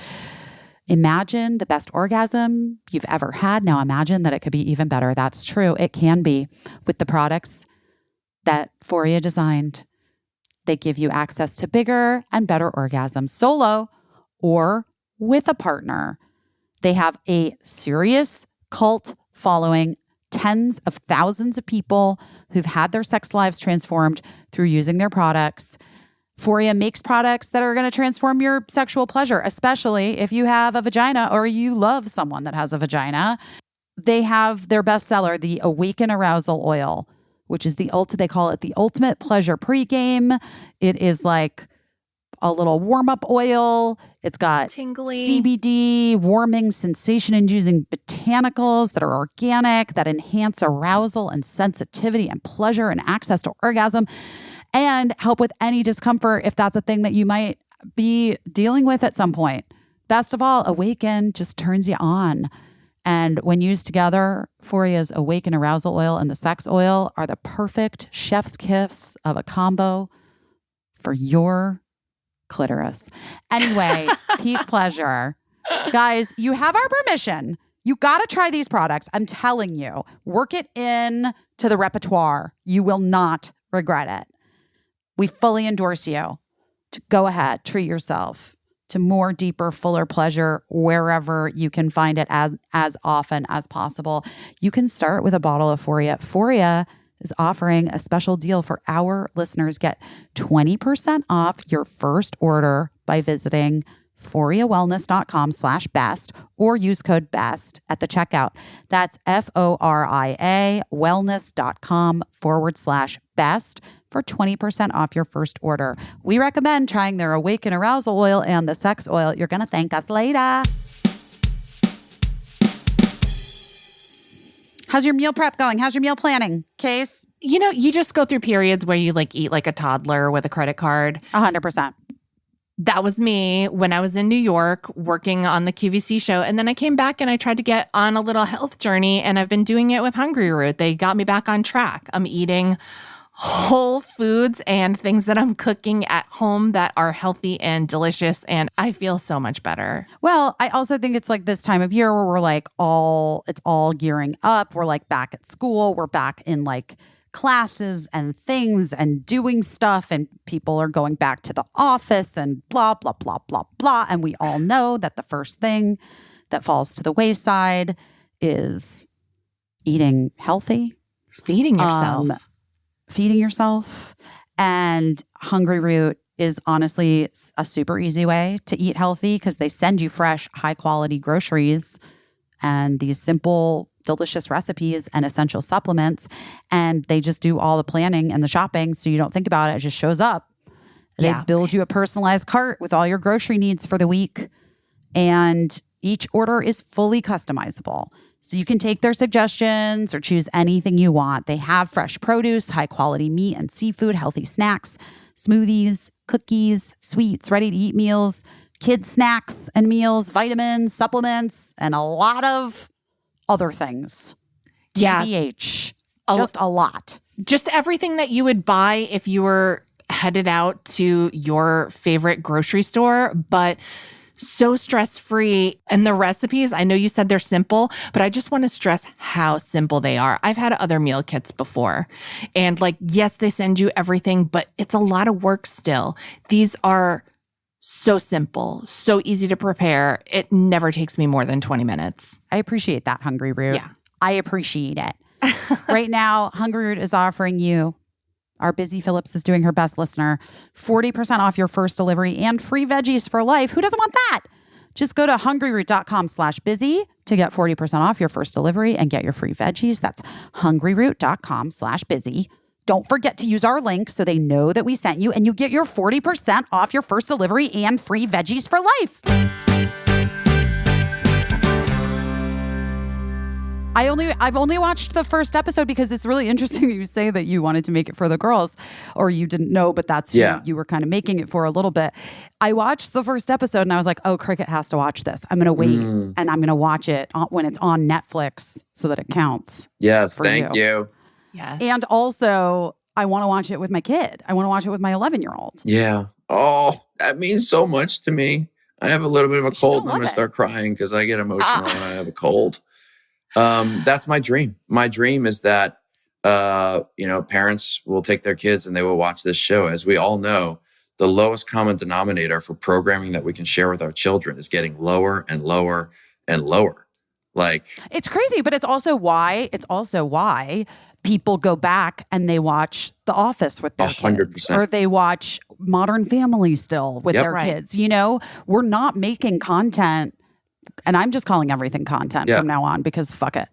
Imagine the best orgasm you've ever had. Now imagine that it could be even better. That's true. It can be with the products that Foria designed. They give you access to bigger and better orgasms solo or with a partner. They have a serious cult following, tens of thousands of people who've had their sex lives transformed through using their products. Foria makes products that are going to transform your sexual pleasure, especially if you have a vagina or you love someone that has a vagina. They have their bestseller, the Awaken Arousal Oil, which is they call it the ultimate pleasure pregame. It is like a little warm-up oil. It's got tingly CBD, warming, sensation-inducing botanicals that are organic, that enhance arousal and sensitivity and pleasure and access to orgasm, and help with any discomfort if that's a thing that you might be dealing with at some point. Best of all, Awaken just turns you on. And when used together, Foria's Awaken Arousal Oil and the Sex Oil are the perfect chef's kiss of a combo for your clitoris. Anyway, peak pleasure. Guys, you have our permission. You got to try these products. I'm telling you, work it in to the repertoire. You will not regret it. We fully endorse you to go ahead, treat yourself to more, deeper, fuller pleasure wherever you can find it as often as possible. You can start with a bottle of Foria. Foria is offering a special deal for our listeners. Get 20% off your first order by visiting ForiaWellness.com/best or use code BEST at the checkout. That's FORIA wellness.com/best for 20% off your first order. We recommend trying their Awaken Arousal Oil and the Sex Oil. You're going to thank us later. How's your meal prep going? How's your meal planning, Case? You know, you just go through periods where you eat like a toddler with a credit card. 100%. That was me when I was in New York working on the QVC show. And then I came back and I tried to get on a little health journey, and I've been doing it with Hungry Root. They got me back on track. I'm eating whole foods and things that I'm cooking at home that are healthy and delicious, and I feel so much better. Well, I also think it's like this time of year where we're like it's all gearing up. We're like back at school. We're back in like classes and things and doing stuff, and people are going back to the office and blah, blah, blah, blah, blah. And we all know that the first thing that falls to the wayside is eating healthy. Feeding yourself. Feeding yourself. And Hungry Root is honestly a super easy way to eat healthy because they send you fresh, high quality groceries and these simple, delicious recipes and essential supplements. And they just do all the planning and the shopping so you don't think about it. It just shows up. They build you a personalized cart with all your grocery needs for the week. And each order is fully customizable. So you can take their suggestions or choose anything you want. They have fresh produce, high quality meat and seafood, healthy snacks, smoothies, cookies, sweets, ready to eat meals, kids snacks and meals, vitamins, supplements, and a lot of other things. TBH. Just a lot. Just everything that you would buy if you were headed out to your favorite grocery store, but so stress-free. And the recipes, I know you said they're simple, but I just want to stress how simple they are. I've had other meal kits before. And yes, they send you everything, but it's a lot of work still. These are So simple, so easy to prepare. It never takes me more than 20 minutes. I appreciate that, Hungry Root. Yeah. I appreciate it. Right now, Hungry Root is offering you, our Busy Phillips is doing her best listener, 40% off your first delivery and free veggies for life. Who doesn't want that? Just go to hungryroot.com/busy to get 40% off your first delivery and get your free veggies. That's hungryroot.com/busy. Don't forget to use our link so they know that we sent you, and you get your 40% off your first delivery and free veggies for life. I've only watched the first episode because it's really interesting you say that you wanted to make it for the girls, or you didn't know, but that's who you were kind of making it for a little bit. I watched the first episode and I was like, oh, Cricket has to watch this. I'm going to wait and I'm going to watch it when it's on Netflix so that it counts. Yes, thank you. Yes. And also, I want to watch it with my kid. I want to watch it with my 11-year-old. Yeah. Oh, that means so much to me. I have a little bit of a cold and I'm going to start crying because I get emotional when I have a cold. That's my dream. My dream is that, parents will take their kids and they will watch this show. As we all know, the lowest common denominator for programming that we can share with our children is getting lower and lower and lower. Like, it's crazy, but it's also why people go back and they watch The Office with their 100%. kids, or they watch Modern Family still with their kids. You know, we're not making content, and I'm just calling everything content from now on because fuck it.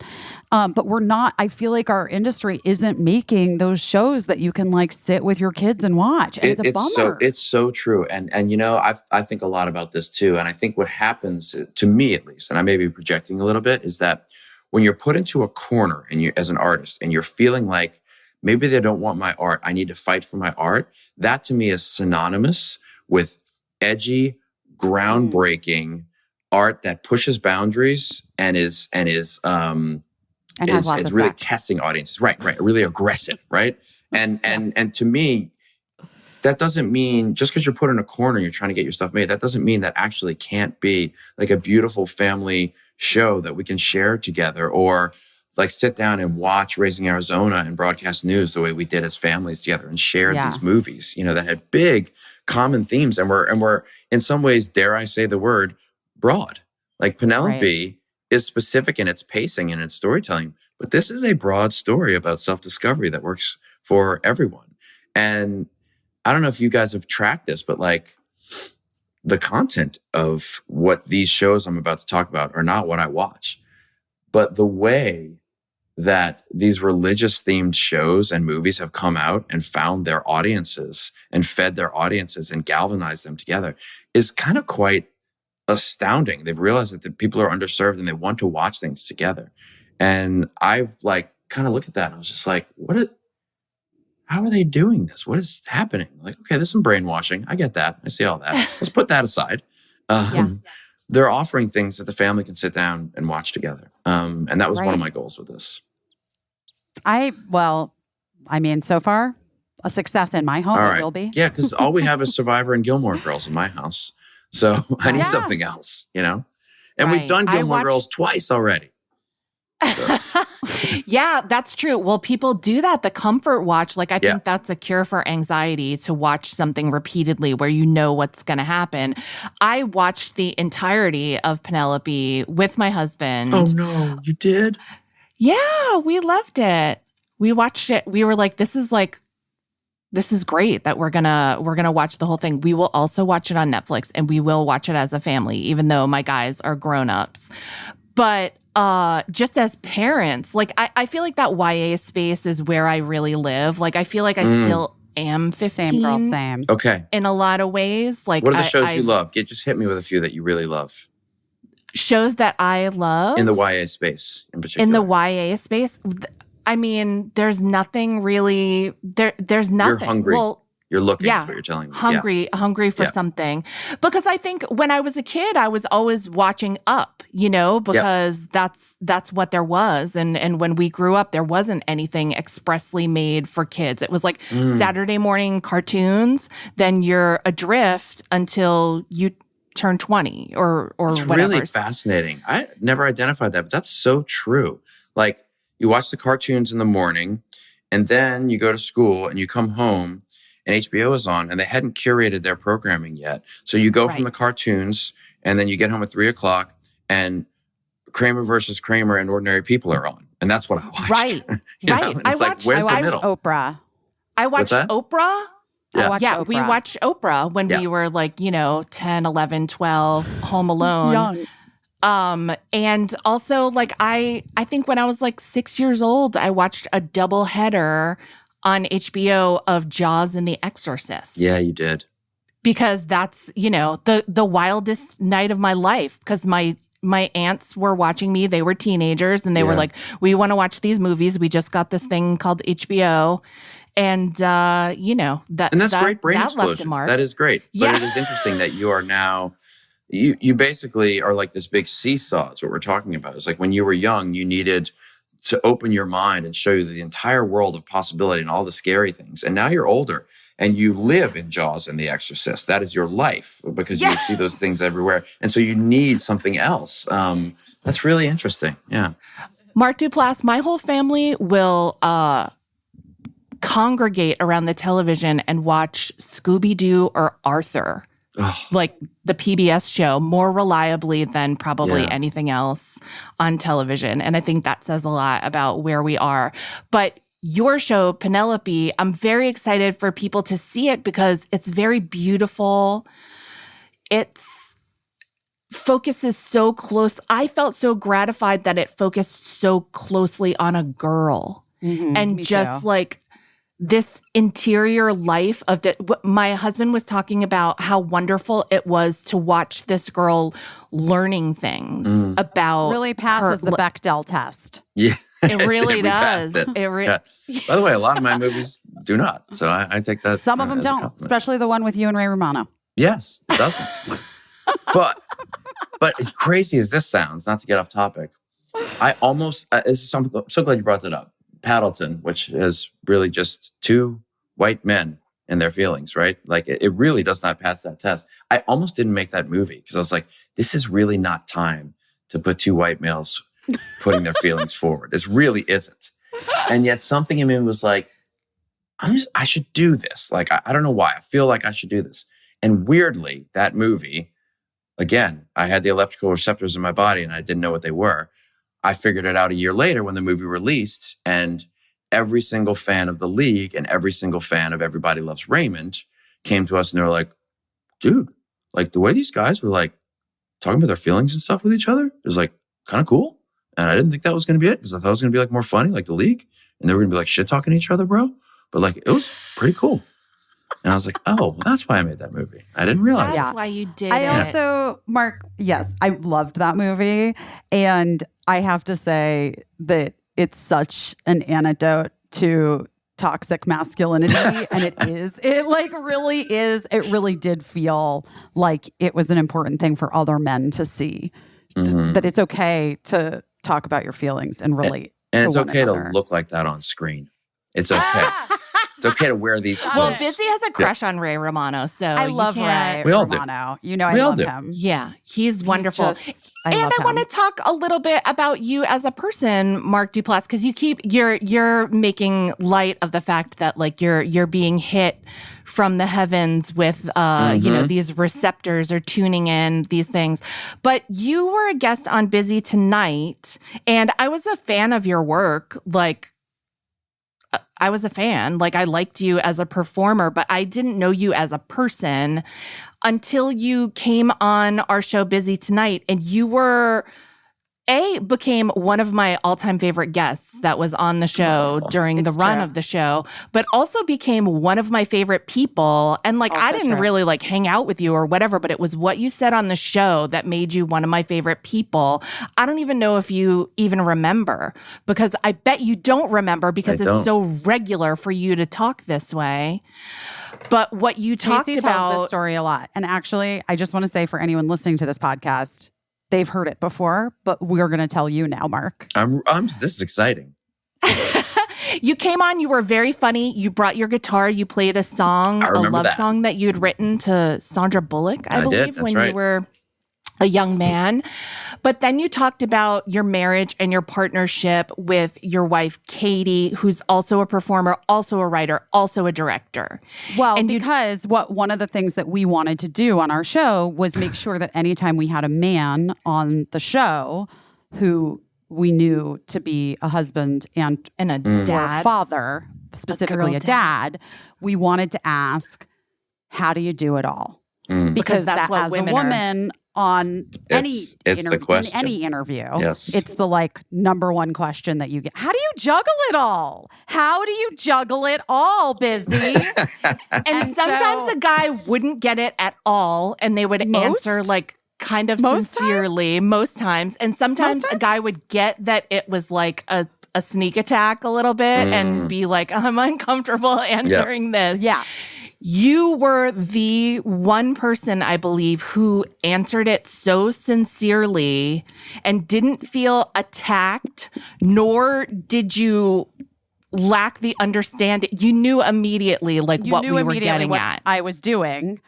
But we're not, I feel like our industry isn't making those shows that you can like sit with your kids and watch. And it's a bummer. It's so true. And I think a lot about this too. And I think what happens, to me at least, and I may be projecting a little bit, is that when you're put into a corner and you as an artist and you're feeling like maybe they don't want my art, I need to fight for my art. That to me is synonymous with edgy, groundbreaking art that pushes boundaries and is really testing audiences. Right. Really aggressive. Right. And to me, that doesn't mean just because you're put in a corner, you're trying to get your stuff made. That doesn't mean that actually can't be like a beautiful family show that we can share together, or like sit down and watch Raising Arizona and broadcast news the way we did as families together and share these movies, that had big common themes and were in some ways, dare I say the word, broad. Like Penelope is specific in its pacing and its storytelling, but this is a broad story about self-discovery that works for everyone. And I don't know if you guys have tracked this, but like the content of what these shows I'm about to talk about are not what I watch, but the way that these religious themed shows and movies have come out and found their audiences and fed their audiences and galvanized them together is kind of quite astounding. They've realized that the people are underserved and they want to watch things together. And I've like kind of looked at that and I was just like, how are they doing this? What is happening? Like, okay, there's some brainwashing. I get that. I see all that. Let's put that aside. They're offering things that the family can sit down and watch together. And that was one of my goals with this. So far, a success in my home. It will be. Yeah, because all we have is Survivor and Gilmore Girls in my house. So I need something else, And we've done Gilmore Girls twice already. So. Yeah, that's true. Well, people do that. The comfort watch, I think that's a cure for anxiety, to watch something repeatedly where you know what's going to happen. I watched the entirety of Penelope with my husband. Oh, no. You did? Yeah, we loved it. We watched it. We were like, this is great that we're gonna watch the whole thing. We will also watch it on Netflix, and we will watch it as a family, even though my guys are grown-ups. But just as parents, I feel like that YA space is where I really live. I feel like I still am 15. Same girl, same. Okay. In a lot of ways. What are the shows you love? Just hit me with a few that you really love. Shows that I love? In the YA space, in particular. In the YA space? I mean, there's nothing really. There's nothing. You're hungry. Well, you're looking, is what you're telling me. Hungry for something. Because I think when I was a kid, I was always watching Up, because that's what there was. And when we grew up, there wasn't anything expressly made for kids. It was like Saturday morning cartoons, then you're adrift until you turn 20 or it's whatever. Really fascinating. I never identified that, but that's so true. Like, you watch the cartoons in the morning, and then you go to school and you come home and HBO is on, and they hadn't curated their programming yet. So you go from the cartoons, and then you get home at 3:00, and Kramer versus Kramer and Ordinary People are on. And that's what I watched. Right. Right. I watched Oprah. I watched Oprah. Yeah. We watched Oprah when we were 10, 11, 12, home alone. Young. And also I think when I was 6 years old, I watched a double header on HBO of Jaws and The Exorcist. Yeah, you did. Because that's, the wildest night of my life, because my aunts were watching me. They were teenagers, and they were like, we want to watch these movies. We just got this thing called HBO. And, that and that's great brain that explosion. left a mark. That is great. But it is interesting that you are now, you basically are like this big seesaw. It's what we're talking about. It's like when you were young, you needed to open your mind and show you the entire world of possibility and all the scary things. And now you're older and you live in Jaws and The Exorcist. That is your life because you see those things everywhere. And so you need something else. That's really interesting. Yeah. Mark Duplass, my whole family will congregate around the television and watch Scooby-Doo or Arthur. Like the PBS show, more reliably than probably anything else on television. And I think that says a lot about where we are. But your show, Penelope, I'm very excited for people to see it because it's very beautiful. It's focuses so close. I felt so gratified that it focused so closely on a girl. And just this interior life of my husband was talking about how wonderful it was to watch this girl learning things about really passes the Bechdel test. Yeah. It really does. By the way, a lot of my movies do not. So I take that. Some of them don't, especially the one with you and Ray Romano. Yes, it doesn't. But crazy as this sounds, not to get off topic, I almost, I'm so glad you brought that up. Paddleton, which is really just two white men and their feelings, right? Like it really does not pass that test. I almost didn't make that movie because I was like, this is really not time to put two white males putting their feelings forward. This really isn't. And yet something in me was like, I should do this. Like, I don't know why. I feel like I should do this. And weirdly, that movie, again, I had the electrical receptors in my body and I didn't know what they were. I figured it out a year later when the movie released, and every single fan of The League and every single fan of Everybody Loves Raymond came to us and they were like, dude, like the way these guys were like talking about their feelings and stuff with each other, it was like kind of cool. And I didn't think that was going to be it because I thought it was going to be like more funny, like The League. And they were going to be like shit talking to each other, bro. But like, it was pretty cool. And I was like, oh, well, that's why I made that movie. I didn't realize That's why you did I it. also, Mark, yes, I loved that movie. And I have to say that it's such an antidote to toxic masculinity. And it is. It like really is. It really did feel like it was an important thing for other men to see. That it's okay to talk about your feelings and relate. And it's one okay another. to look like that on screen. It's okay. It's okay to wear these clothes. Well, Busy has a crush on Ray Romano, so I love Ray We all do. Romano. You know, We I all love do. him. Yeah, he's wonderful. I and love I want to him. talk a little bit about you as a person, Mark Duplass, because you're making light of the fact that like you're being hit from the heavens with these receptors or tuning in these things. But you were a guest on Busy Tonight, and I was a fan of your work. Like, I was a fan. Like, I liked you as a performer, but I didn't know you as a person until you came on our show Busy Tonight, and you became one of my all-time favorite guests that was on the show during the run of the show, but also became one of my favorite people. And like, I didn't really like hang out with you or whatever, but it was what you said on the show that made you one of my favorite people. I don't even know if you even remember, because I bet you don't remember because it's so regular for you to talk this way. But what you talked Caissie about— tells this story a lot. And actually, I just want to say for anyone listening to this podcast, they've heard it before, but we're going to tell you now, Mark. This is exciting. You came on, you were very funny. You brought your guitar, you played a song, a love song that you'd written to Sandra Bullock, I believe, did. That's when right. you were a young man. But then you talked about your marriage and your partnership with your wife, Katie, who's also a performer, also a writer, also a director. Well, and because one of the things that we wanted to do on our show was make sure that anytime we had a man on the show who we knew to be a husband and a dad, or a father, specifically a dad, we wanted to ask, how do you do it all? Because that's what women as a woman on any interview, yes, it's the like number one question that you get. How do you juggle it all? How do you juggle it all, Busy? and sometimes a guy wouldn't get it at all, and they would answer like kind of sincerely most times. And sometimes a guy would get that it was like a sneak attack a little bit and be like, I'm uncomfortable answering this. Yeah. You were the one person, I believe, who answered it so sincerely and didn't feel attacked, nor did you lack the understanding. You knew immediately what we were getting at. I was doing.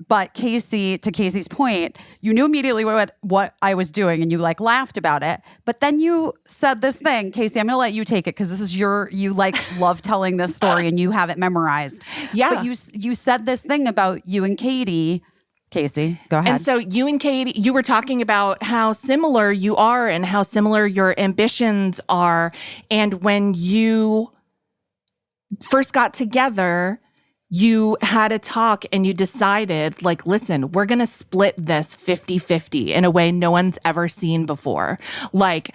But Caissie, to Caissie's point, you knew immediately what I was doing, and you like laughed about it. But then you said this thing, Caissie. I'm going to let you take it because this is you like love telling this story and you have it memorized. Yeah. But you said this thing about you and Katie. Caissie, go ahead. And so you and Katie, you were talking about how similar you are and how similar your ambitions are. And when you first got together, you had a talk and you decided, like, listen, we're going to split this 50-50 in a way no one's ever seen before. Like,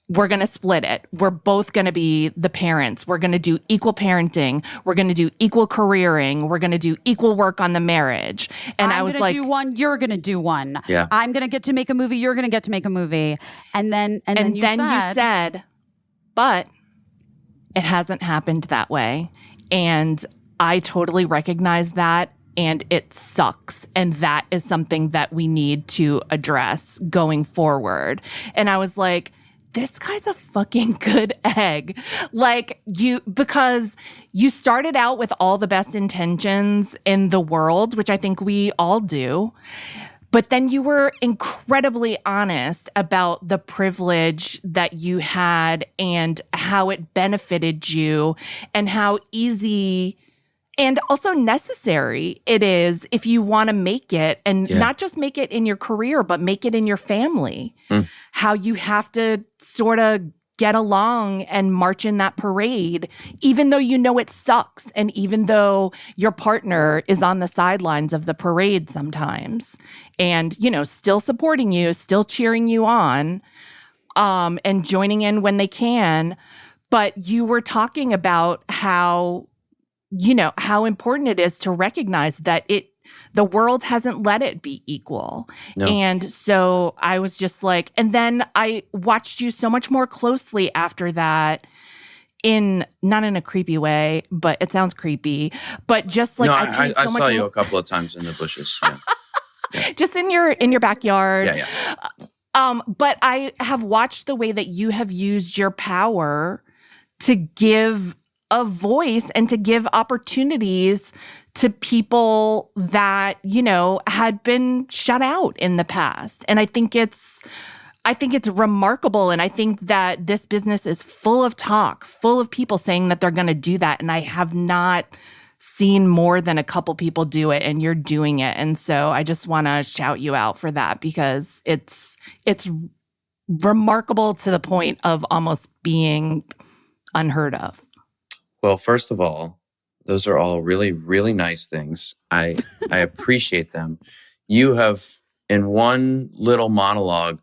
we're going to split it. We're both going to be the parents. We're going to do equal parenting. We're going to do equal careering. We're going to do equal work on the marriage. And I was like, I'm going to do one. You're going to do one. Yeah. I'm going to get to make a movie. You're going to get to make a movie. And then you said, but it hasn't happened that way. And I totally recognize that, and it sucks. And that is something that we need to address going forward. And I was like, this guy's a fucking good egg. Because you started out with all the best intentions in the world, which I think we all do. But then you were incredibly honest about the privilege that you had and how it benefited you and how easy and also necessary it is if you want to make it, and not just make it in your career, but make it in your family. How you have to sort of get along and march in that parade, even though you know it sucks, and even though your partner is on the sidelines of the parade sometimes, and, still supporting you, still cheering you on, and joining in when they can. But you were talking about how important it is to recognize that the world hasn't let it be equal. No. And so I was just like, and then I watched you so much more closely after that, not in a creepy way, but it sounds creepy, but just like, I saw you a couple of times in the bushes. Yeah. Yeah. Just in your backyard. Yeah. But I have watched the way that you have used your power to give a voice and to give opportunities to people that, had been shut out in the past. And I think it's remarkable. And I think that this business is full of talk, full of people saying that they're going to do that. And I have not seen more than a couple people do it, and you're doing it. And so I just want to shout you out for that, because it's remarkable to the point of almost being unheard of. Well, first of all, those are all really, really nice things. I appreciate them. You have, in one little monologue,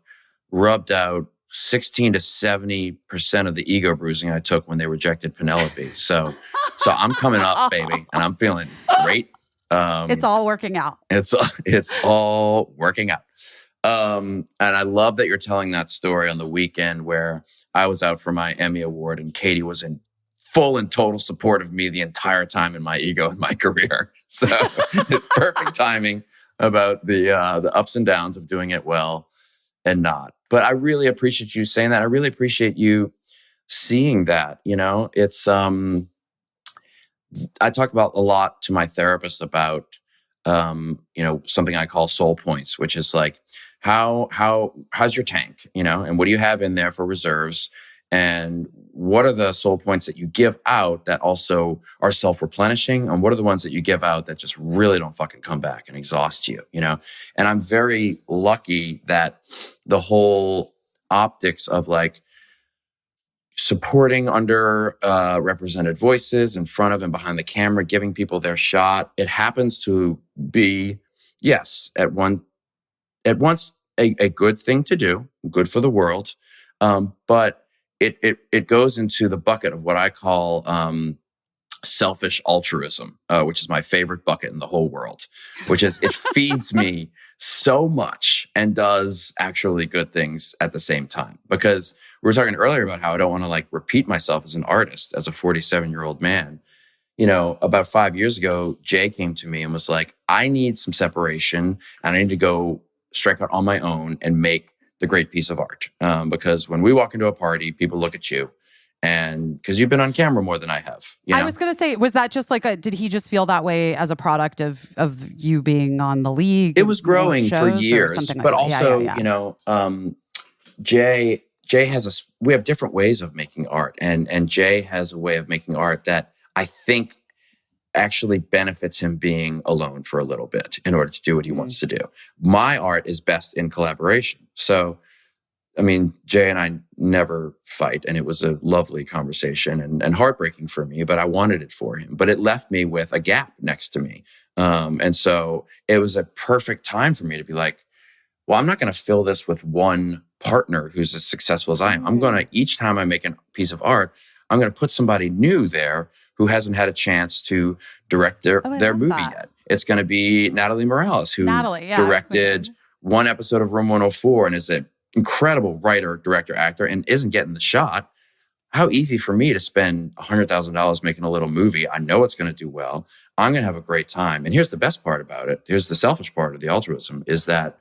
rubbed out 16 to 70% of the ego bruising I took when they rejected Penelope. So I'm coming up, baby, and I'm feeling great. It's all working out. It's all working out. And I love that you're telling that story on the weekend where I was out for my Emmy Award and Katie was in full and total support of me the entire time in my ego and my career. So it's perfect timing about the ups and downs of doing it well and not. But I really appreciate you saying that. I really appreciate you seeing that. It's I talk about a lot to my therapist about something I call soul points, which is like, how's your tank, and what do you have in there for reserves? And what are the soul points that you give out that also are self-replenishing? And what are the ones that you give out that just really don't fucking come back and exhaust you, And I'm very lucky that the whole optics of like supporting under represented voices in front of and behind the camera, giving people their shot, it happens to be, yes, at once a good thing to do, good for the world, but it goes into the bucket of what I call selfish altruism, which is my favorite bucket in the whole world, which is it feeds me so much and does actually good things at the same time. Because we were talking earlier about how I don't want to like repeat myself as an artist, as a 47-year-old man. About 5 years ago, Jay came to me and was like, I need some separation and I need to go strike out on my own and make the great piece of art. Because when we walk into a party, people look at you, and because you've been on camera more than I have. I was going to say, was that just like did he just feel that way as a product of you being on the league? It was growing for years, but also, Jay has we have different ways of making art, and Jay has a way of making art that I think actually benefits him being alone for a little bit in order to do what he wants to do. My art is best in collaboration. So, Jay and I never fight, and it was a lovely conversation and heartbreaking for me, but I wanted it for him. But it left me with a gap next to me. And so it was a perfect time for me to be like, well, I'm not going to fill this with one partner who's as successful as I am. I'm going to, each time I make a piece of art, I'm going to put somebody new there who hasn't had a chance to direct their movie yet. It's going to be Natalie Morales, who directed one episode of Room 104 and is an incredible writer, director, actor, and isn't getting the shot. How easy for me to spend $100,000 making a little movie. I know it's going to do well. I'm going to have a great time. And here's the best part about it. Here's the selfish part of the altruism, is that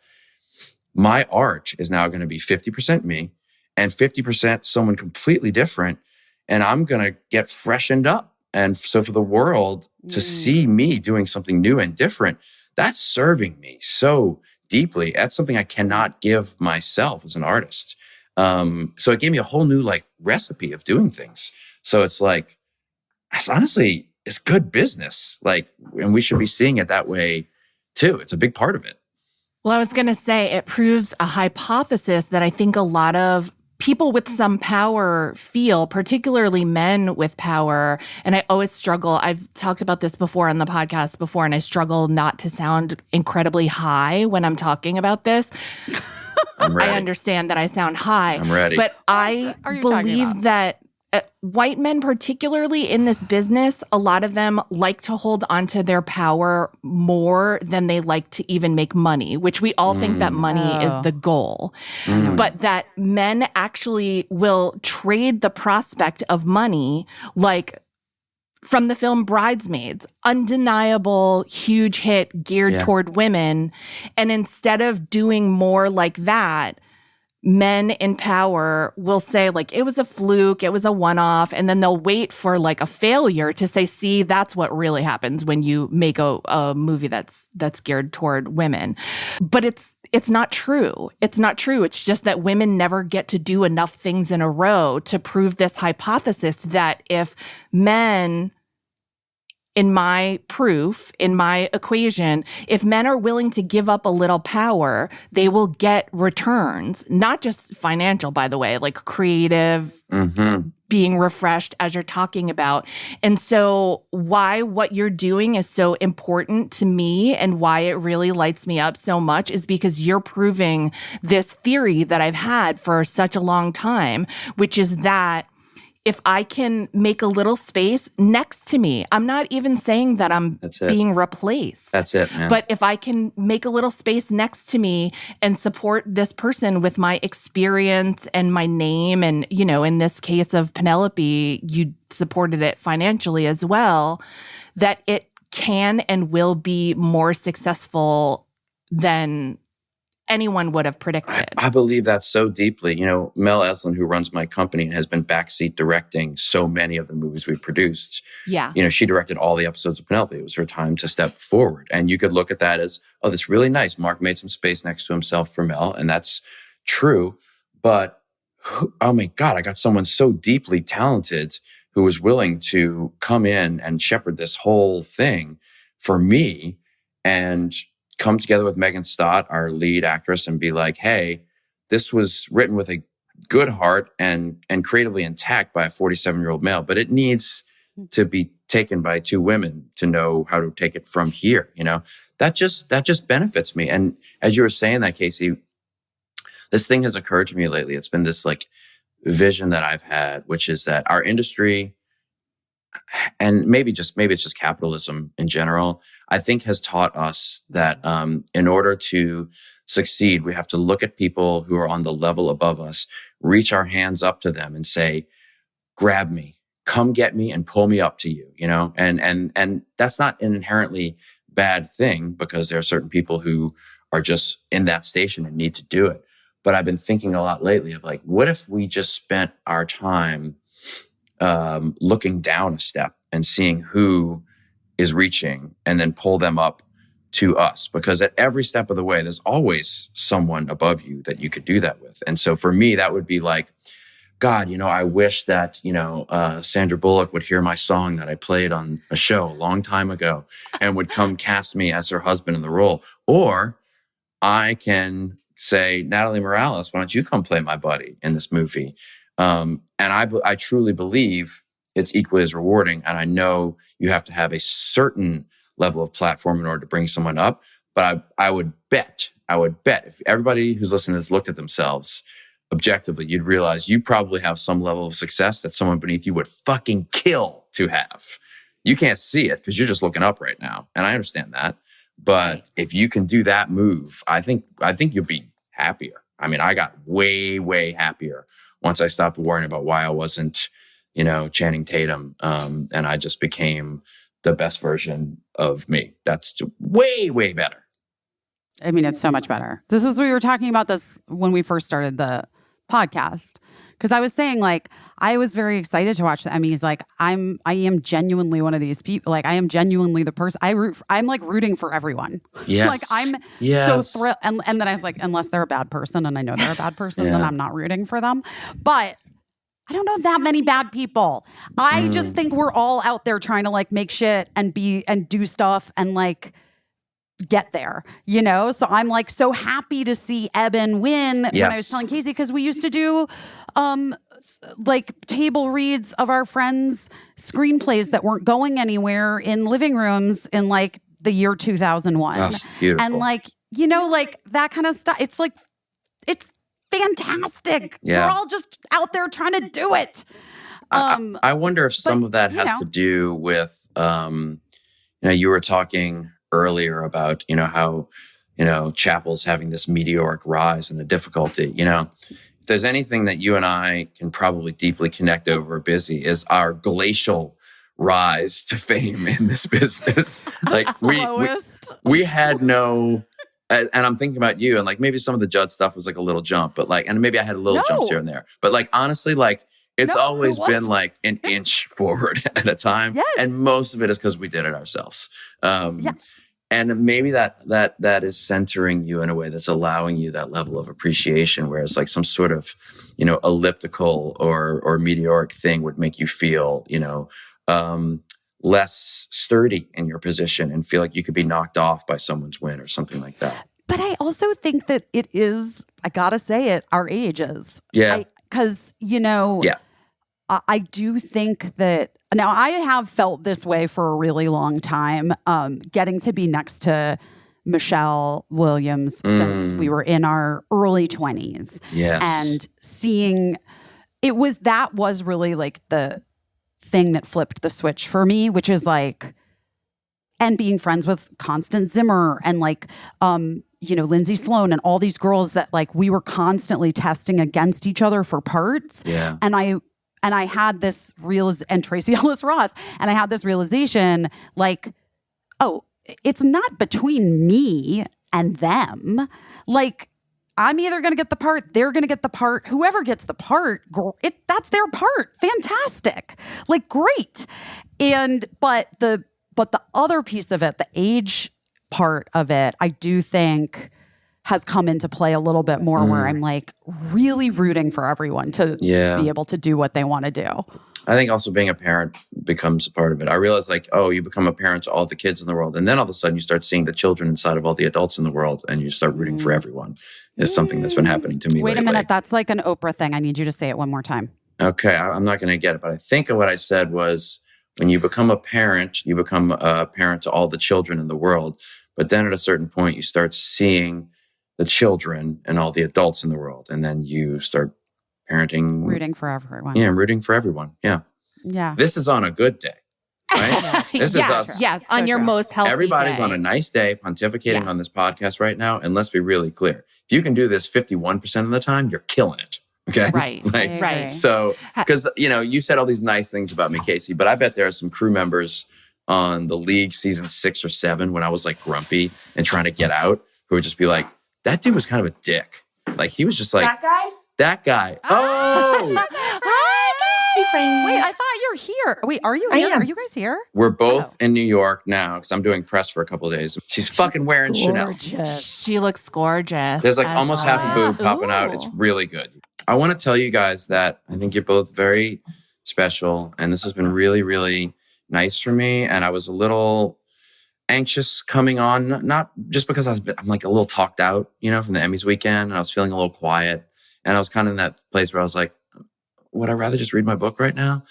my art is now going to be 50% me and 50% someone completely different. And I'm going to get freshened up. And so for the world to see me doing something new and different, that's serving me so deeply. That's something I cannot give myself as an artist. So it gave me a whole new like recipe of doing things. So it's like, it's good business. Like, and we should be seeing it that way too. It's a big part of it. Well, I was going to say it proves a hypothesis that I think a lot of people with some power feel, particularly men with power. And I always struggle. I've talked about this before on the podcast before, and I struggle not to sound incredibly high when I'm talking about this. I'm ready. I understand that I sound high. I'm ready. But I believe that white men, particularly in this business, a lot of them like to hold onto their power more than they like to even make money, which we all think that money is the goal. But that men actually will trade the prospect of money, like from the film Bridesmaids, undeniable, huge hit geared toward women. And instead of doing more like that, men in power will say, like, it was a fluke, it was a one-off, and then they'll wait for, like, a failure to say, see, that's what really happens when you make a movie that's geared toward women. But it's not true. It's not true. It's just that women never get to do enough things in a row to prove this hypothesis that if men... In my proof, in my equation, if men are willing to give up a little power, they will get returns, not just financial, by the way, like creative, being refreshed, as you're talking about. And so why what you're doing is so important to me and why it really lights me up so much is because you're proving this theory that I've had for such a long time, which is that if I can make a little space next to me, I'm not even saying that I'm being replaced. That's it, man. But if I can make a little space next to me and support this person with my experience and my name, and, you know, in this case of Penelope, you supported it financially as well, that it can and will be more successful than anyone would have predicted. I believe that so deeply. You know, Mel Eslin, who runs my company and has been backseat directing so many of the movies we've produced. Yeah. You know, she directed all the episodes of Penelope. It was her time to step forward. And you could look at that as, oh, that's really nice. Mark made some space next to himself for Mel. And that's true. But, oh my God, I got someone so deeply talented who was willing to come in and shepherd this whole thing for me and come together with Megan Stott, our lead actress, and be like, hey, this was written with a good heart and creatively intact by a 47-year-old male, but it needs to be taken by two women to know how to take it from here. You know, that just benefits me. And as you were saying that, Caissie, this thing has occurred to me lately. It's been this like vision that I've had, which is that our industry, and maybe it's just capitalism in general, I think has taught us that in order to succeed, we have to look at people who are on the level above us, reach our hands up to them and say, grab me, come get me and pull me up to you, you know? And that's not an inherently bad thing because there are certain people who are just in that station and need to do it. But I've been thinking a lot lately of like, what if we just spent our time looking down a step and seeing who is reaching and then pull them up to us? Because at every step of the way, there's always someone above you that you could do that with. And so for me, that would be like, God, you know, I wish that, you know, Sandra Bullock would hear my song that I played on a show a long time ago and would come cast me as her husband in the role. Or I can say, Natalie Morales, why don't you come play my buddy in this movie? And I truly believe it's equally as rewarding. And I know you have to have a certain level of platform in order to bring someone up. But I would bet if everybody who's listening to this looked at themselves objectively, you'd realize you probably have some level of success that someone beneath you would fucking kill to have. You can't see it because you're just looking up right now. And I understand that. But if you can do that move, I think you'll be happier. I mean, I got way, way happier once I stopped worrying about why I wasn't, you know, Channing Tatum. And I just became the best version of me. That's way, way better. I mean, it's so much better. We were talking about this when we first started the podcast. Because I was saying, like, I was very excited to watch the Emmys. Like, I am genuinely one of these people. Like, I am genuinely the person I'm like rooting for everyone. Yes. Like, I'm so thrilled. And then I was like, unless they're a bad person, and I know they're a bad person, then I'm not rooting for them. But I don't know that many bad people. I just think we're all out there trying to like make shit and do stuff and like get there, you know? So I'm like so happy to see Eben win when I was telling Caissie, because we used to do like table reads of our friends' screenplays that weren't going anywhere in living rooms in like the year 2001. Oh, beautiful. And like, you know, like that kind of stuff. It's like, it's fantastic. Yeah. We're all just out there trying to do it. I wonder if some of that has to do with, you know, you were talking earlier about, you know, how, you know, Chapel's having this meteoric rise in the difficulty. You know, if there's anything that you and I can probably deeply connect over busy is our glacial rise to fame in this business. Like we had no, and I'm thinking about you, and like maybe some of the Judd stuff was like a little jump, but like, and maybe I had a little jumps here and there, but like honestly, like it's always been like an inch forward at a time. Yes. And most of it is because we did it ourselves. And maybe that is centering you in a way that's allowing you that level of appreciation, whereas like some sort of, you know, elliptical or meteoric thing would make you feel, you know, less sturdy in your position and feel like you could be knocked off by someone's win or something like that. But I also think that it is, I gotta say it, our ages. Yeah. Because, you know, I do think that, now I have felt this way for a really long time, getting to be next to Michelle Williams since we were in our early 20s. Yes. And seeing, that was really like the thing that flipped the switch for me, which is like, and being friends with Constance Zimmer and like, you know, Lindsay Sloan and all these girls that like we were constantly testing against each other for parts. Yeah. And I had this and Tracy Ellis Ross, and I had this realization like, oh, it's not between me and them. Like, I'm either going to get the part, they're going to get the part. Whoever gets the part, that's their part. Fantastic. Like, great. But the other piece of it, the age part of it, I do think has come into play a little bit more where I'm like really rooting for everyone to be able to do what they want to do. I think also being a parent becomes a part of it. I realized like, you become a parent to all the kids in the world. And then all of a sudden you start seeing the children inside of all the adults in the world and you start rooting for everyone is something that's been happening to me Wait lately. a minute. That's like an Oprah thing. I need you to say it one more time. Okay. I'm not going to get it. But I think what I said was when you become a parent, you become a parent to all the children in the world. But then at a certain point, you start seeing the children and all the adults in the world. And then you start parenting. Rooting for everyone. Yeah, I'm rooting for everyone. Yeah. Yeah. This is on a good day, right? This is us. Yes, on your most healthy Everybody's day. on a nice day pontificating on this podcast right now. And let's be really clear. If you can do this 51% of the time, you're killing it. Okay. Right. Right. So, because, you said all these nice things about me, Caissie, but I bet there are some crew members on the league season 6 or 7 when I was like grumpy and trying to get out who would just be like, that dude was kind of a dick. Like he was just like, that guy. Oh, Wait, I thought you're here. Wait, are you here? Are you guys here? We're both in New York now because I'm doing press for a couple of days. She's fucking wearing Chanel. She looks gorgeous. There's like almost half a boob popping out. It's really good. I want to tell you guys that I think you're both very special. And this has been really, really nice for me. And I was a little anxious coming on, not just because I'm like a little talked out, from the Emmys weekend. And I was feeling a little quiet. And I was kind of in that place where I was like, would I rather just read my book right now?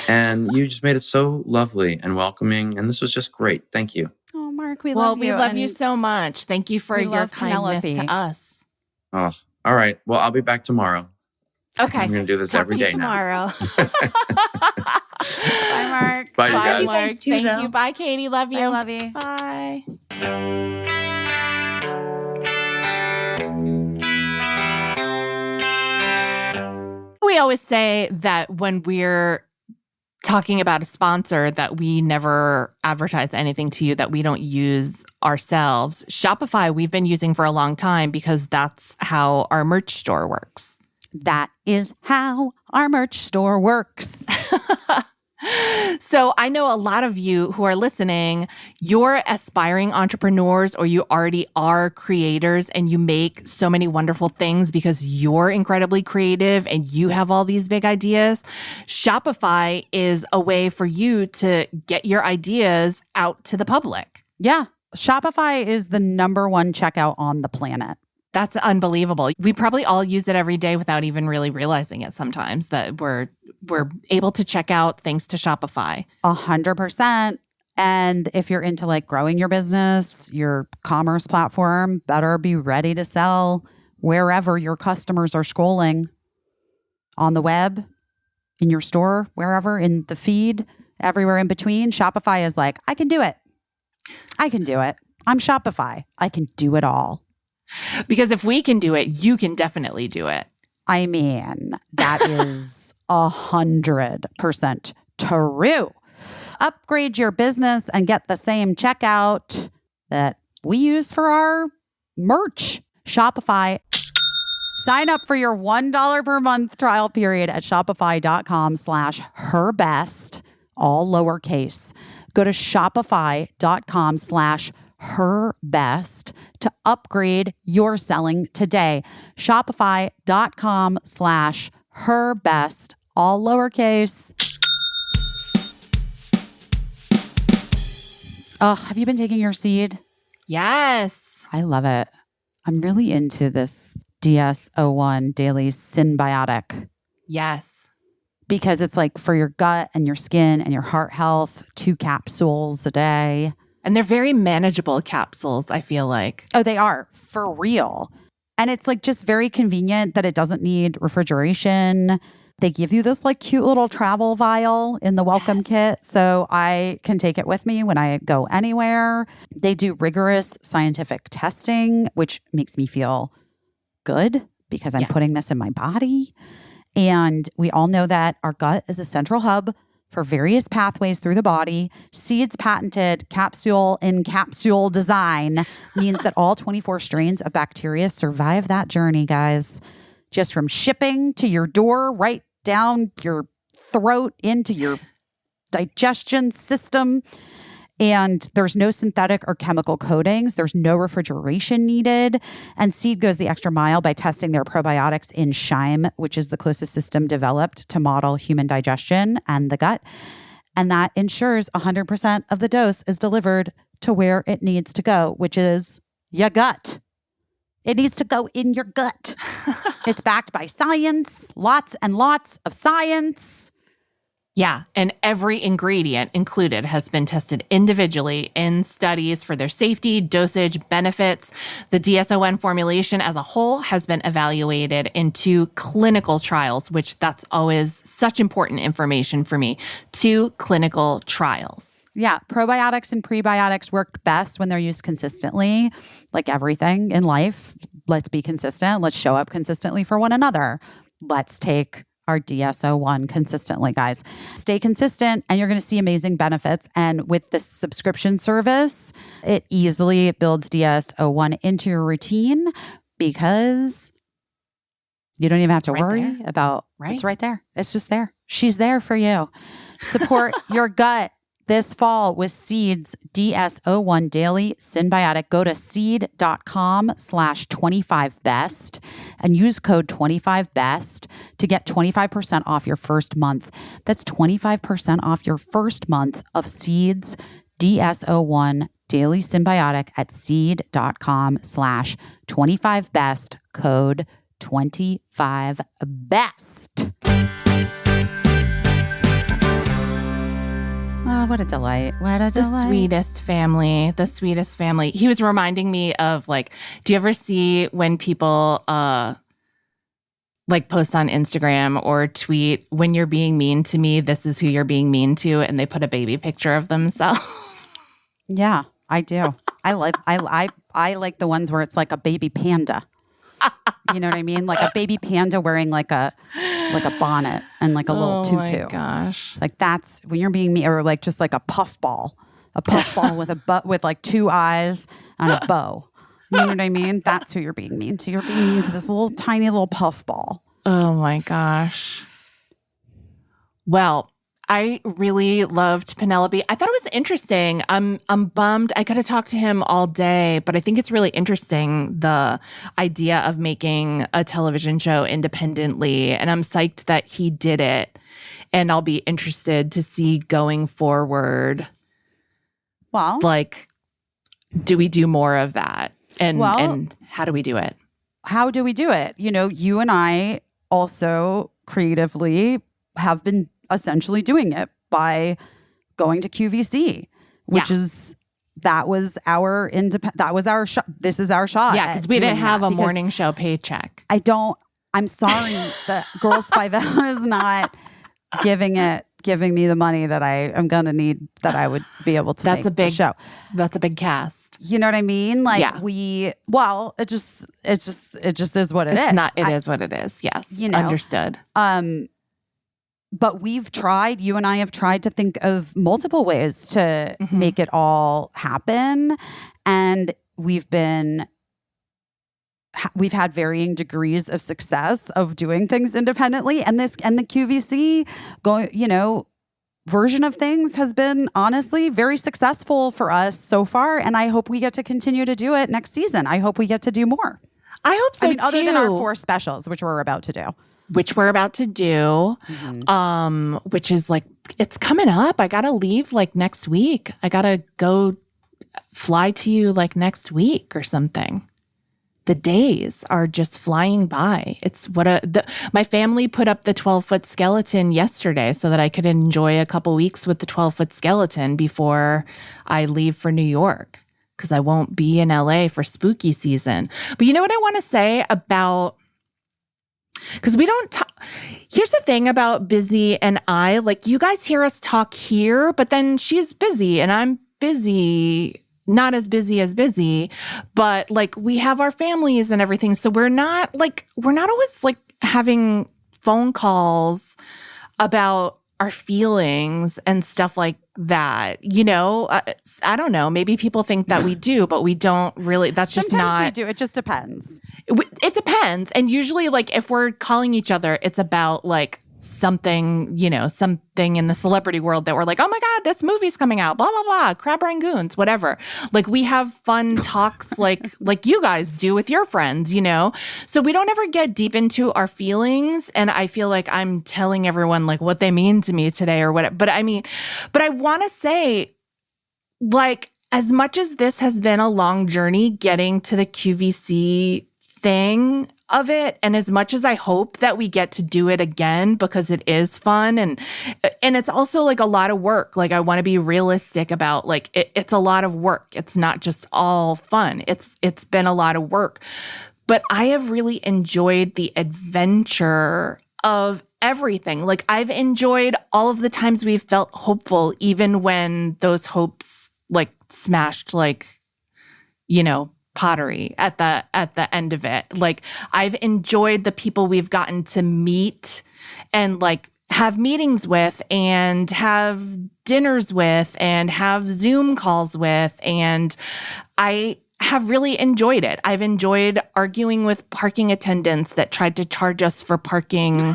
And you just made it so lovely and welcoming. And this was just great. Thank you. Oh, Mark, we love you. We love you so much. Thank you for your kindness Penelope. to us. Oh, all right. Well, I'll be back tomorrow. Okay. I'm going to do this every day tomorrow. now. Bye, Mark. Bye, you guys. Mark. Thank you. Bye, Katie. Love you. I love you. Bye. We always say that when we're talking about a sponsor that we never advertise anything to you that we don't use ourselves. Shopify we've been using for a long time because that's how our merch store works. That is how our merch store works. So I know a lot of you who are listening, you're aspiring entrepreneurs or you already are creators and you make so many wonderful things because you're incredibly creative and you have all these big ideas. Shopify is a way for you to get your ideas out to the public. Yeah. Shopify is the #1 checkout on the planet. That's unbelievable. We probably all use it every day without even really realizing it sometimes that we're able to check out thanks to Shopify. 100%. And if you're into like growing your business, your commerce platform better be ready to sell wherever your customers are scrolling on the web, in your store, wherever, in the feed, everywhere in between. Shopify is like, I can do it. I can do it. I'm Shopify. I can do it all. Because if we can do it, you can definitely do it. I mean, that is 100% true. Upgrade your business and get the same checkout that we use for our merch. Shopify. Sign up for your $1 per month trial period at shopify.com/herbest, all lowercase. Go to shopify.com/herbest to upgrade your selling today. Shopify.com/herbest, all lowercase. Oh, have you been taking your seed? Yes. I love it. I'm really into this DS-01 Daily Synbiotic. Yes. Because it's like for your gut and your skin and your heart health, 2 capsules a day. And they're very manageable capsules, I feel like. Oh, they are, for real. And it's like just very convenient that it doesn't need refrigeration. They give you this like cute little travel vial in the welcome kit. So I can take it with me when I go anywhere. They do rigorous scientific testing, which makes me feel good because I'm putting this in my body. And we all know that our gut is a central hub for various pathways through the body. Seed's patented capsule-in-capsule design means that all 24 strains of bacteria survive that journey, guys. Just from shipping to your door, right down your throat into your digestion system. And there's no synthetic or chemical coatings. There's no refrigeration needed. And Seed goes the extra mile by testing their probiotics in chyme, which is the closest system developed to model human digestion and the gut. And that ensures 100% of the dose is delivered to where it needs to go, which is your gut. It needs to go in your gut. It's backed by science, lots and lots of science. Yeah, and every ingredient included has been tested individually in studies for their safety, dosage, benefits. The DSO1 formulation as a whole has been evaluated in 2 clinical trials, which that's always such important information for me. 2 clinical trials. Yeah, probiotics and prebiotics work best when they're used consistently, like everything in life. Let's be consistent. Let's show up consistently for one another. Let's take our DSO1 consistently, guys. Stay consistent and you're going to see amazing benefits. And with this subscription service, it easily builds DSO1 into your routine because you don't even have to worry about it's right there. It's just there. She's there for you. Support your gut this fall with Seed's DSO1 Daily Synbiotic. Go to seed.com/25best and use code 25best to get 25% off your first month. That's 25% off your first month of Seed's DSO1 Daily Synbiotic at seed.com/25best, code 25best. Oh, what a delight. What a delight. The sweetest family. The sweetest family. He was reminding me of, like, do you ever see when people like post on Instagram or tweet, when you're being mean to me, this is who you're being mean to, and they put a baby picture of themselves? Yeah, I do. I like the ones where it's like a baby panda. You know what I mean? Like a baby panda wearing like a bonnet and like a little tutu. Oh my gosh. Like that's when you're being mean, or like just like a puffball with with like 2 eyes and a bow. You know what I mean? That's who you're being mean to. You're being mean to this little tiny little puffball. Oh my gosh. Well, I really loved Penelope. I thought it was interesting. I'm bummed. I could have talked to him all day, but I think it's really interesting, the idea of making a television show independently. And I'm psyched that he did it. And I'll be interested to see going forward. Well, like, do we do more of that? And how do we do it? How do we do it? You know, you and I also creatively have been essentially doing it by going to QVC, which is that was our shot. This is our shot. Yeah, because we didn't have a morning show paycheck. I'm sorry that Girls 5 is not giving me the money that I am going to need, that I would be able to make the show. That's a big cast. You know what I mean? Like it just is what it is. It is what it is. Yes. You know, understood. But you and I have tried to think of multiple ways to make it all happen. And we've had varying degrees of success of doing things independently. And the QVC version of things has been honestly very successful for us so far. And I hope we get to continue to do it next season. I hope we get to do more. I hope so, too. Other than our 4 specials, which we're about to do. Which is like, it's coming up. I got to leave like next week. I got to go fly to you like next week or something. The days are just flying by. It's my family put up the 12-foot skeleton yesterday so that I could enjoy a couple weeks with the 12-foot skeleton before I leave for New York, because I won't be in LA for spooky season. But you know what I want to say about, because we don't talk. Here's the thing about Busy and I, like, you guys hear us talk here, but then she's busy and I'm busy, not as busy, but like we have our families and everything. So we're not always like having phone calls about our feelings and stuff like that. You know, I don't know. Maybe people think that we do, but we don't really. That's just Sometimes not. we do. It just depends. It depends. And usually, like, if we're calling each other, it's about like something, you know, something in the celebrity world that we're like, oh my God, this movie's coming out, blah, blah, blah, crab rangoons, whatever. Like, we have fun talks like you guys do with your friends, you know? So we don't ever get deep into our feelings. And I feel like I'm telling everyone like what they mean to me today or whatever. But I want to say, like, as much as this has been a long journey getting to the QVC thing of it, and as much as I hope that we get to do it again because it is fun and it's also like a lot of work. Like, I want to be realistic about like it's a lot of work. It's not just all fun. It's been a lot of work. But I have really enjoyed the adventure of everything. Like, I've enjoyed all of the times we've felt hopeful, even when those hopes like smashed, like, you know, pottery at the end of it. Like, I've enjoyed the people we've gotten to meet and like have meetings with and have dinners with and have Zoom calls with, and I have really enjoyed it. I've enjoyed arguing with parking attendants that tried to charge us for parking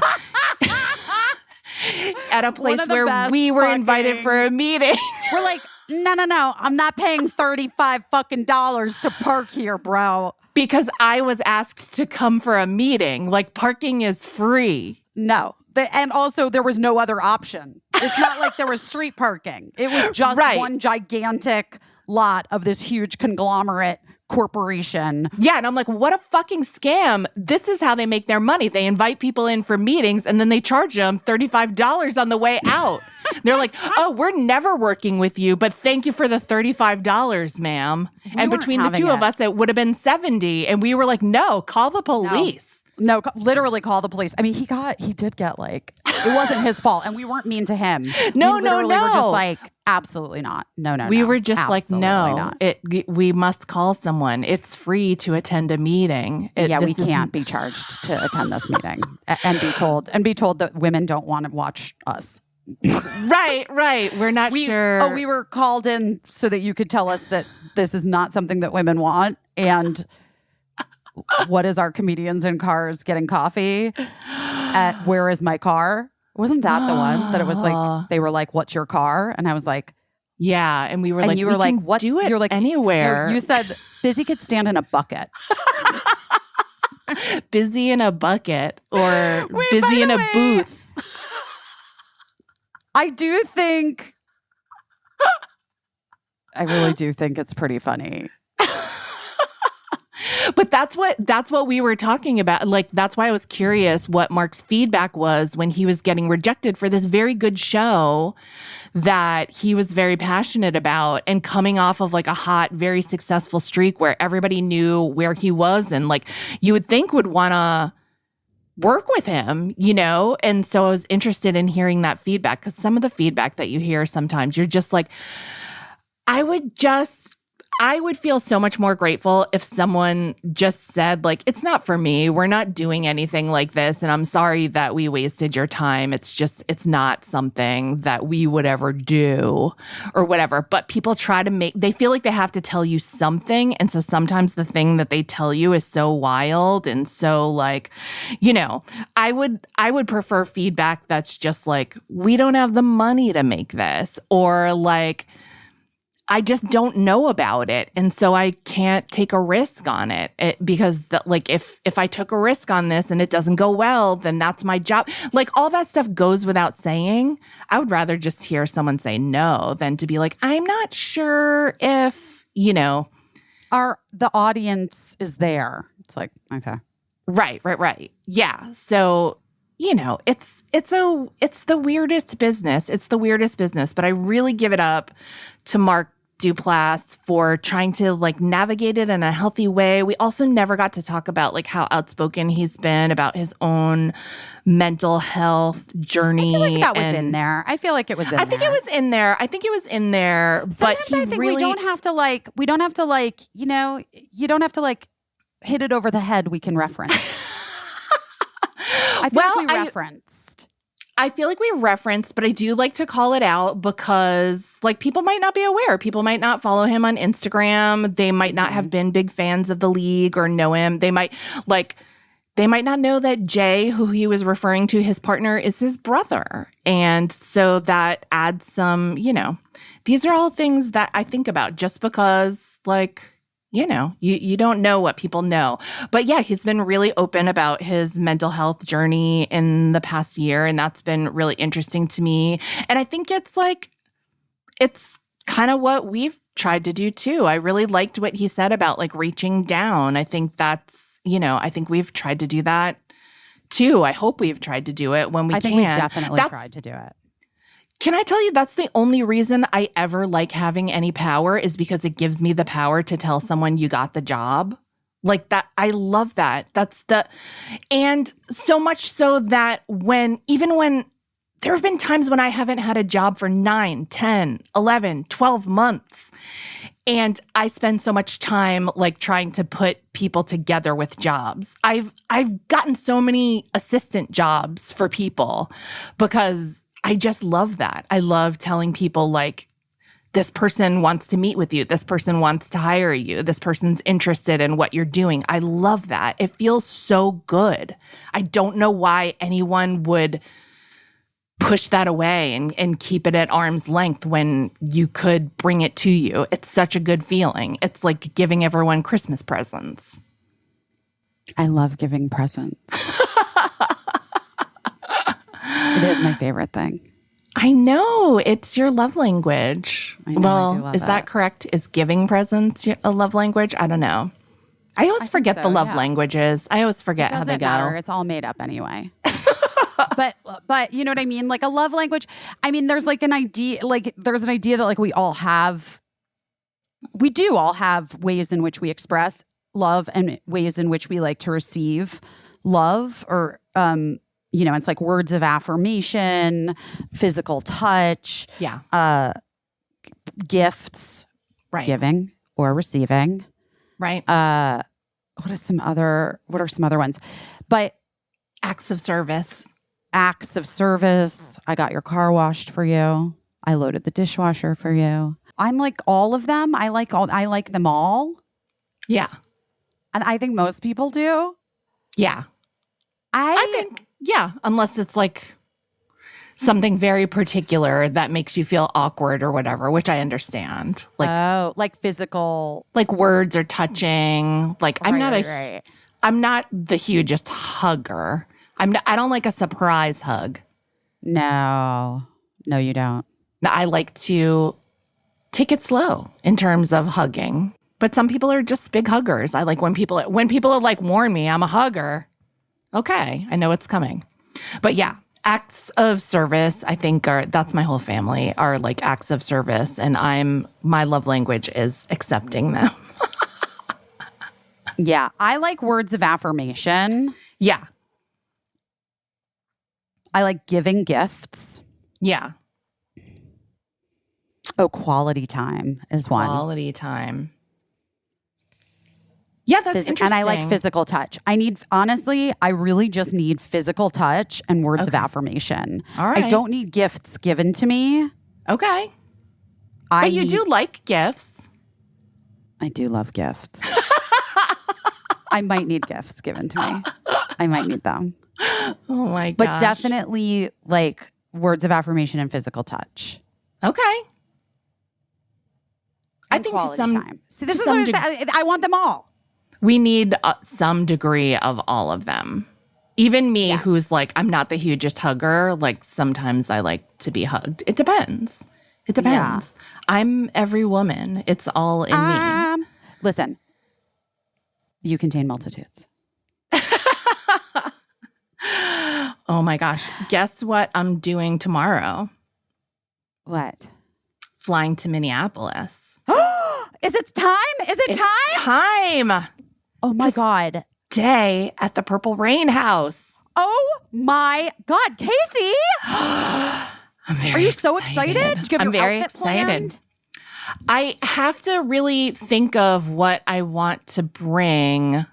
at a place where we were invited for a meeting. We're like, no, I'm not paying $35 to park here, bro. Because I was asked to come for a meeting. Like, parking is free. No. And also, there was no other option. It's not like there was street parking. It was just one gigantic lot of this huge conglomerate corporation. Yeah, and I'm like, what a fucking scam. This is how they make their money. They invite people in for meetings and then they charge them $35 on the way out. They're like, oh, we're never working with you, but thank you for the $35, ma'am. And between the two of us, it would have been $70. And we were like, no, call the police. No, literally call the police. I mean, he did get like, it wasn't his fault. And we weren't mean to him. No. We were just like, absolutely not. No. We were just absolutely like, no, we must call someone. It's free to attend a meeting. We can't be charged to attend this meeting and be told that women don't want to watch us. Right. We're not sure. Oh, we were called in so that you could tell us that this is not something that women want. And what is our comedians in cars getting coffee at Where Is My Car? Wasn't that the one that it was like, they were like, what's your car? And I was like, yeah. And we were like, you were like, what? Do it you're like, anywhere. You said busy could stand in a bucket. Busy in a bucket or busy in a booth. I really do think it's pretty funny. But that's what we were talking about. Like, that's why I was curious what Mark's feedback was when he was getting rejected for this very good show that he was very passionate about and coming off of like a hot, very successful streak where everybody knew where he was and like you would think would want to work with him, you know? And so I was interested in hearing that feedback because some of the feedback that you hear sometimes, you're just like, I would feel so much more grateful if someone just said, like, it's not for me. We're not doing anything like this. And I'm sorry that we wasted your time. It's not something that we would ever do or whatever. But people they feel like they have to tell you something. And so sometimes the thing that they tell you is so wild and so like, you know, I would prefer feedback that's just like, we don't have the money to make this, or like, I just don't know about it. And so I can't take a risk on it, because if I took a risk on this and it doesn't go well, then that's my job. Like, all that stuff goes without saying. I would rather just hear someone say no than to be like, I'm not sure if, you know. The audience is there. It's like, okay. Right. Yeah. So, you know, it's the weirdest business. It's the weirdest business, but I really give it up to Mark Duplass for trying to like navigate it in a healthy way. We also never got to talk about like how outspoken he's been about his own mental health journey. I feel like that was in there. I feel like it was in there. I think it was in there. Sometimes but I think we don't have to you know, you don't have to like hit it over the head. We can reference. I feel like we referenced. I feel like we referenced, but I do like to call it out because like people might not be aware. People might not follow him on Instagram. They might not have been big fans of the league or know him. They might not know that Jay, who he was referring to, his partner, is his brother. And so that adds some, these are all things that I think about just because you don't know what people know. But yeah, he's been really open about his mental health journey in the past year. And that's been really interesting to me. And I think it's kind of what we've tried to do too. I really liked what he said about like reaching down. I think that's, I think we've tried to do that too. I hope we've tried to do it when we can. I think we've definitely tried to do it. Can I tell you that's the only reason I ever like having any power is because it gives me the power to tell someone you got the job. Like that, I love that. And so much so that even when there have been times when I haven't had a job for 9, 10, 11, 12 months. And I spend so much time like trying to put people together with jobs. I've gotten so many assistant jobs for people because I just love that. I love telling people like, this person wants to meet with you. This person wants to hire you. This person's interested in what you're doing. I love that. It feels so good. I don't know why anyone would push that away and keep it at arm's length when you could bring it to you. It's such a good feeling. It's like giving everyone Christmas presents. I love giving presents. It is my favorite thing. I know. It's your love language. I know, well, I do love is that correct? Is giving presents a love language? I don't know. I always forget the love languages. I always forget how they go. Matter. It's all made up anyway. But you know what I mean? Like a love language. I mean, there's like an idea, that like we do all have ways in which we express love and ways in which we like to receive love or, it's like words of affirmation, physical touch, gifts, right? Giving or receiving, right? What are some other ones? But acts of service. I got your car washed for you. I loaded the dishwasher for you. I'm like all of them. I like them all. Yeah. And I think most people do. Yeah. I think, yeah, unless it's like something very particular that makes you feel awkward or whatever, which I understand. Like physical. Like words or touching. Like right. I'm not the hugest hugger. I don't like a surprise hug. No, you don't. I like to take it slow in terms of hugging. But some people are just big huggers. I like when people like warn me I'm a hugger. Okay, I know it's coming. But yeah, acts of service, I think that's my whole family are like acts of service, and my love language is accepting them. Yeah, I like words of affirmation. Yeah. I like giving gifts. Yeah. Oh, quality time is one. Quality time. Yeah, that's interesting. And I like physical touch. I really just need physical touch and words of affirmation. All right. I don't need gifts given to me. Okay. But you do like gifts. I do love gifts. I might need gifts given to me. I might need them. Oh my gosh. But definitely like words of affirmation and physical touch. Okay. I think to some time. See, this is what I want them all. We need some degree of all of them. Even me, who's like, I'm not the hugest hugger. Like sometimes I like to be hugged. It depends. Yeah. I'm every woman. It's all in me. Listen, you contain multitudes. Oh my gosh. Guess what I'm doing tomorrow? What? Flying to Minneapolis. Is it time? It's time. Oh my God. Stay at the Purple Rain House. Oh my God. Caissie. Are you so excited? I'm very excited. Planned? I have to really think of what I want to bring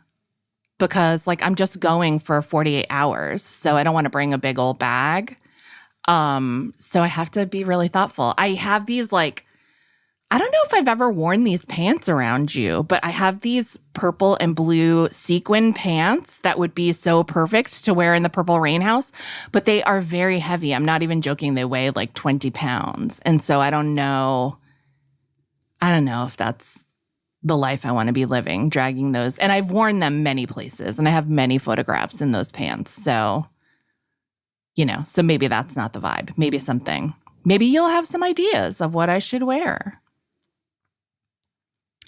because like I'm just going for 48 hours. So I don't want to bring a big old bag. So I have to be really thoughtful. I have these like, I don't know if I've ever worn these pants around you, but I have these purple and blue sequin pants that would be so perfect to wear in the Purple Rain house, but they are very heavy. I'm not even joking. They weigh like 20 pounds. And so I don't know if that's the life I want to be living, dragging those. And I've worn them many places and I have many photographs in those pants. So, so maybe that's not the vibe. Maybe you'll have some ideas of what I should wear.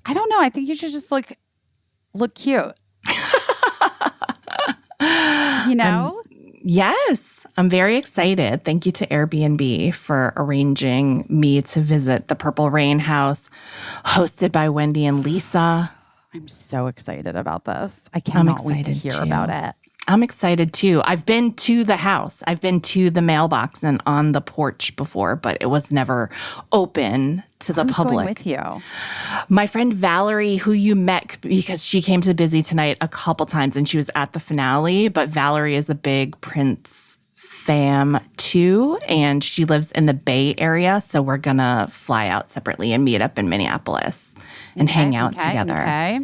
I don't know. I think you should just look cute. Yes, I'm very excited. Thank you to Airbnb for arranging me to visit the Purple Rain house, hosted by Wendy and Lisa. I'm so excited about this. I cannot wait to hear about it. I'm excited too. I've been to the house. I've been to the mailbox and on the porch before, but it was never open to the public. Going with you? My friend Valerie, who you met because she came to Busy Tonight a couple times and she was at the finale, but Valerie is a big Prince fam too, and she lives in the Bay Area, so we're gonna fly out separately and meet up in Minneapolis and hang out together. Okay.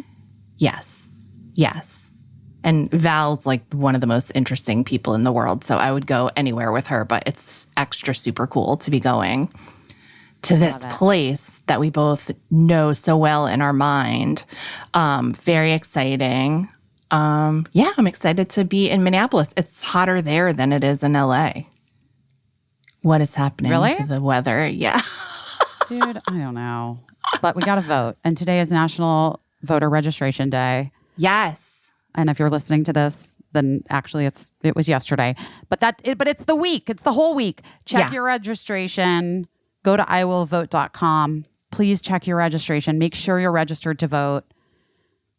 Yes. And Val's like one of the most interesting people in the world, so I would go anywhere with her, but it's extra super cool to be going to this place that we both know so well in our mind. Very exciting. I'm excited to be in Minneapolis. It's hotter there than it is in LA. What is happening to the weather? Yeah. Dude, I don't know. But we got to vote. And today is National Voter Registration Day. Yes. And if you're listening to this, then actually it was yesterday. But it's the week. It's the whole week. Check your registration. Go to iwillvote.com. Please check your registration. Make sure you're registered to vote.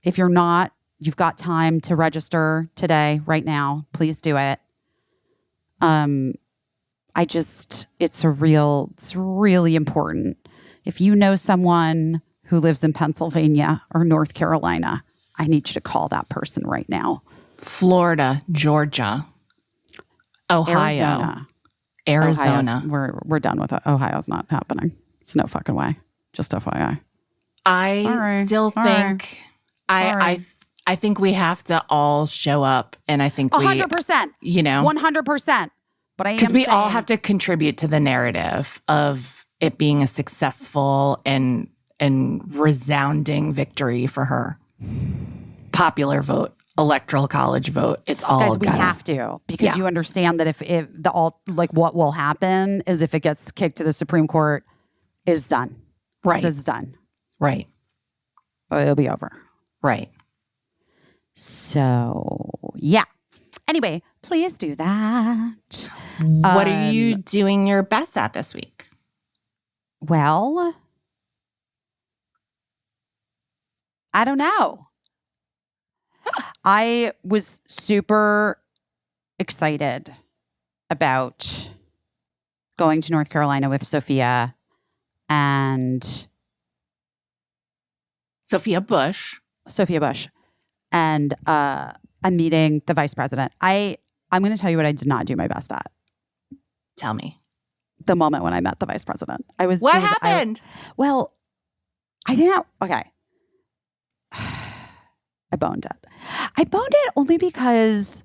If you're not, you've got time to register today, right now. Please do it. It's really important. If you know someone who lives in Pennsylvania or North Carolina, I need you to call that person right now. Florida, Georgia, Ohio, Arizona. We're done with it. Ohio's not happening. There's no fucking way. Just FYI. I think we have to all show up, and I think 100%. 100%. But because we all have to contribute to the narrative of it being a successful and resounding victory for her. Popular vote, electoral college vote. It's all guys. We have to, because you understand that if what will happen is if it gets kicked to the Supreme Court, is done. Right, it's done. Right, it'll be over. Right. So yeah. Anyway, please do that. What are you doing your best at this week? Well, I don't know. I was super excited about going to North Carolina with Sophia and Sophia Bush. And I'm meeting the vice president. I'm going to tell you what I did not do my best at. Tell me. The moment when I met the vice president. What happened? I didn't. Okay. I boned it. I boned it only because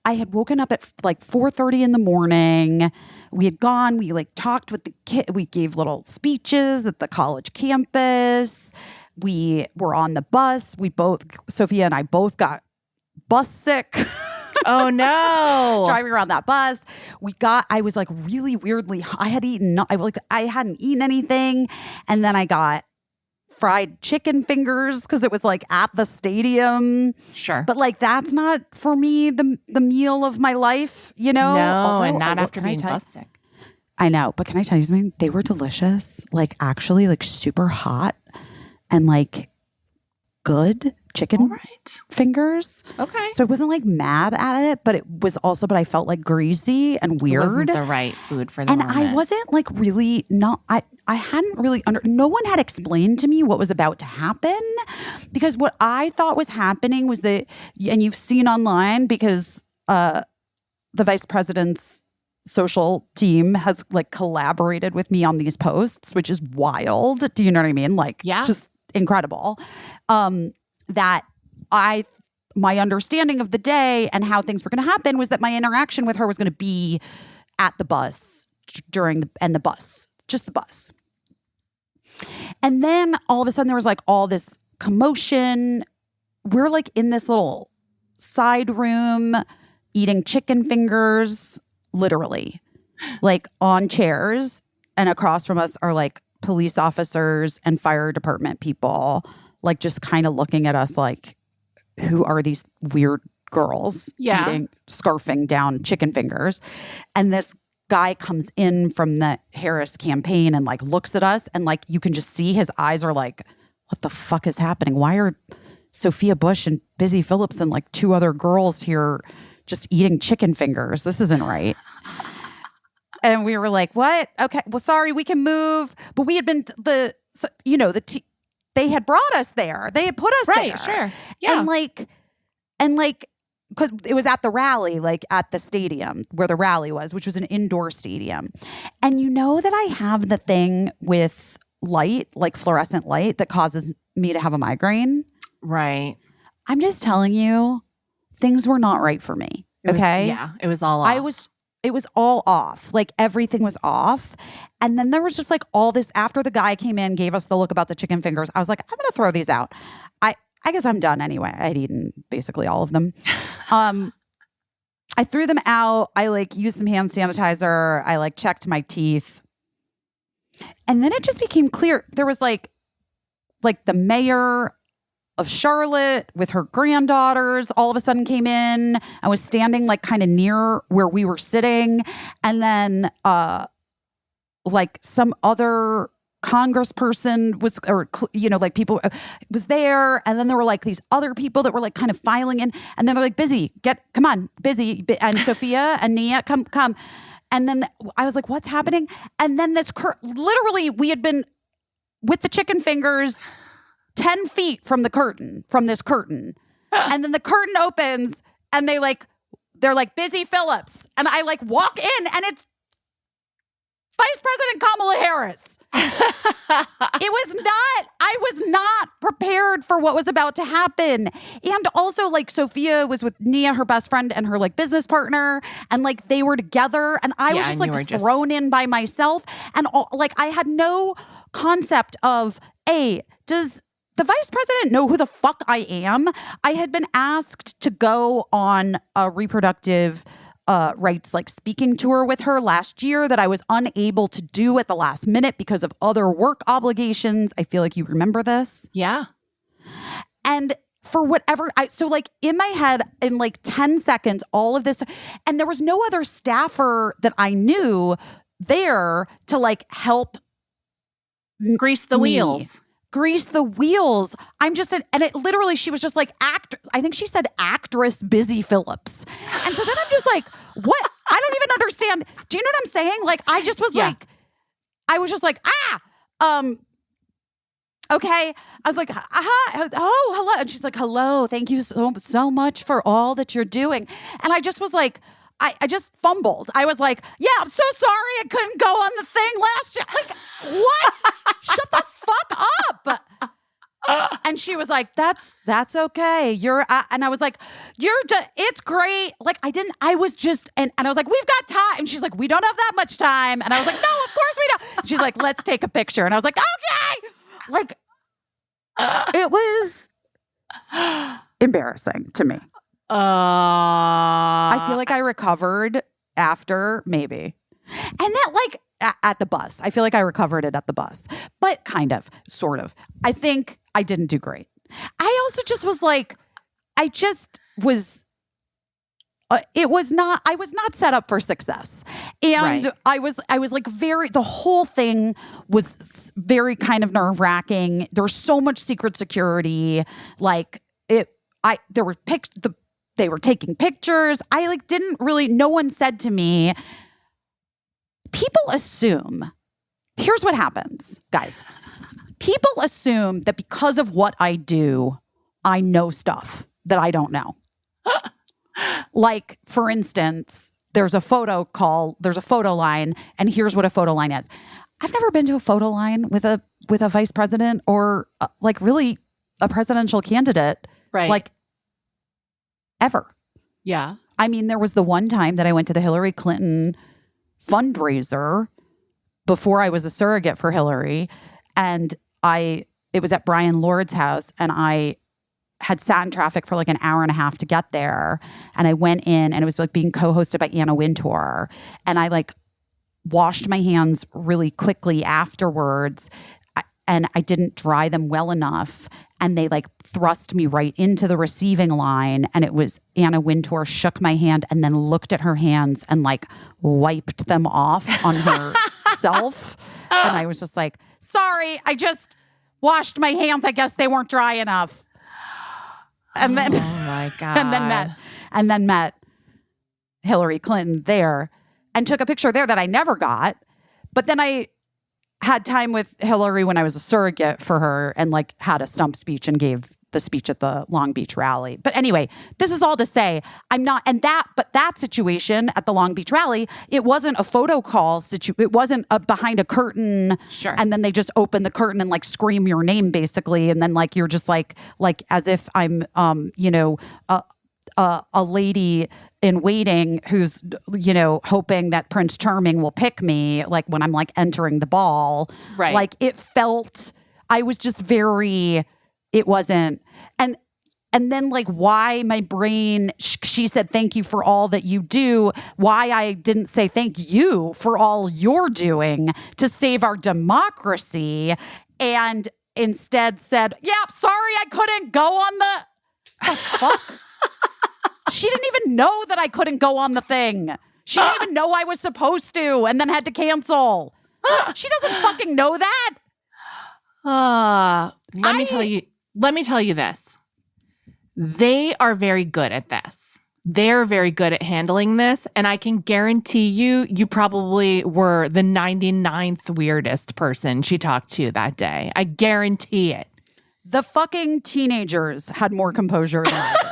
I had woken up at like 4:30 in the morning. We had gone. We talked with the kid. We gave little speeches at the college campus. We were on the bus. Sophia and I both got bus sick. Oh no! Driving around that bus, I was really weirdly. I hadn't eaten anything, and then I got fried chicken fingers because it was at the stadium. Sure. But that's not for me the meal of my life, No, and not after being bus sick. I know, but can I tell you something? They were delicious. Actually super hot and good chicken fingers. Okay. So I wasn't mad at it, but I felt greasy and weird. It wasn't the right food for the moment. I wasn't really I hadn't really no one had explained to me what was about to happen, because what I thought was happening was that, and you've seen online, because the vice president's social team has like collaborated with me on these posts, which is wild. Do you know what I mean? Like, just incredible. That my understanding of the day and how things were going to happen was that my interaction with her was going to be at the bus the bus, just the bus. And then all of a sudden there was like all this commotion. We're like in this little side room eating chicken fingers, literally, like on chairs. And across from us are like police officers and fire department people, like just kind of looking at us like, who are these weird girls scarfing down chicken fingers? And this guy comes in from the Harris campaign and like looks at us, and like you can just see his eyes are like, what the fuck is happening? Why are Sophia Bush and Busy Phillips and like two other girls here just eating chicken fingers? This isn't right. And we were like, what? Okay, well, sorry, we can move. But we had been they had brought us there. They had put us there. Right, sure. Yeah. And because it was at the rally, like at the stadium where the rally was, which was an indoor stadium. And you know that I have the thing with light, like fluorescent light, that causes me to have a migraine. Right. I'm just telling you, things were not right for me. Okay. It was all off. It was all off. Like everything was off. And then there was just like all this after the guy came in, gave us the look about the chicken fingers. I was like, I'm going to throw these out. I guess I'm done anyway. I'd eaten basically all of them. I threw them out. I like used some hand sanitizer. I like checked my teeth. And then it just became clear. There was like the mayor of Charlotte with her granddaughters all of a sudden came in. I was standing like kind of near where we were sitting. And then like some other congressperson was, like people was there. And then there were like these other people that were like kind of filing in. And then they're like, come on, Busy. And Sophia and Nia, come. And then I was like, what's happening? And then literally we had been with the chicken fingers 10 feet from this curtain. And then the curtain opens and they're like, Busy Phillips. And I like walk in and it's Vice President Kamala Harris. I was not prepared for what was about to happen. And also like Sophia was with Nia, her best friend, and her like business partner. And like they were together. And I was just like thrown in by myself. And I had no concept of, does the vice president know who the fuck I am? I had been asked to go on a reproductive rights like speaking tour with her last year that I was unable to do at the last minute because of other work obligations. I feel like you remember this. Yeah. And for whatever, so like in my head in like 10 seconds, all of this, and there was no other staffer that I knew there to like help grease the wheels. Grease the wheels. I'm just and it literally, she was just like I think she said actress Busy Phillips. And so then I'm just like, what? I don't even understand. Do you know what I'm saying? Like, I just was like, I was just like, okay. I was like, oh, hello. And she's like, hello. Thank you so much for all that you're doing. And I just was like, I just fumbled. I was like, yeah, I'm so sorry I couldn't go on the thing last year. Like, what? Shut the fuck up. And she was like, that's okay. And I was like, it's great. Like, I was just, and I was like, we've got time. And she's like, we don't have that much time. And I was like, no, of course we don't. She's like, let's take a picture. And I was like, okay. Like, it was embarrassing to me. I feel like I recovered after, maybe. And that like at the bus. I feel like I recovered it at the bus. But kind of, sort of. I think I didn't do great. I also just was like, I was not set up for success. And right. I was like the whole thing was very kind of nerve-wracking. There was so much secret security. Like they were taking pictures. I like didn't really, no one said to me, people assume, here's what happens, guys. People assume that because of what I do, I know stuff that I don't know. Like, for instance, there's a photo line, and here's what a photo line is. I've never been to a photo line with a vice president or like really a presidential candidate, right? Like ever. Yeah. I mean, there was the one time that I went to the Hillary Clinton fundraiser before I was a surrogate for Hillary, and it was at Brian Lord's house, and I had sat in traffic for like an hour and a half to get there, and I went in, and it was like being co-hosted by Anna Wintour, and I like washed my hands really quickly afterwards, and I didn't dry them well enough, and they like thrust me right into the receiving line, and it was Anna Wintour shook my hand and then looked at her hands and like wiped them off on herself, and I was just like, sorry, I just washed my hands, I guess they weren't dry enough. And then, oh my God. and then met Hillary Clinton there and took a picture there that I never got. But then I had time with Hillary when I was a surrogate for her and like had a stump speech and gave the speech at the Long Beach rally. But anyway, this is all to say but that situation at the Long Beach rally, it wasn't a photo call it wasn't behind a curtain. Sure. And then they just open the curtain and like scream your name basically. And then like, you're just like as if I'm, a lady in waiting who's, hoping that Prince Charming will pick me, like when I'm like entering the ball. Right. Like it felt, I was just very, it wasn't. And then like why my brain, she said, thank you for all that you do. Why I didn't say thank you for all you're doing to save our democracy. And instead said, yeah, sorry, I couldn't go on the fuck? She didn't even know that I couldn't go on the thing. She didn't even know I was supposed to and then had to cancel. She doesn't fucking know that. Let me tell you this. They are very good at this. They're very good at handling this. And I can guarantee you probably were the 99th weirdest person she talked to that day. I guarantee it. The fucking teenagers had more composure than I did.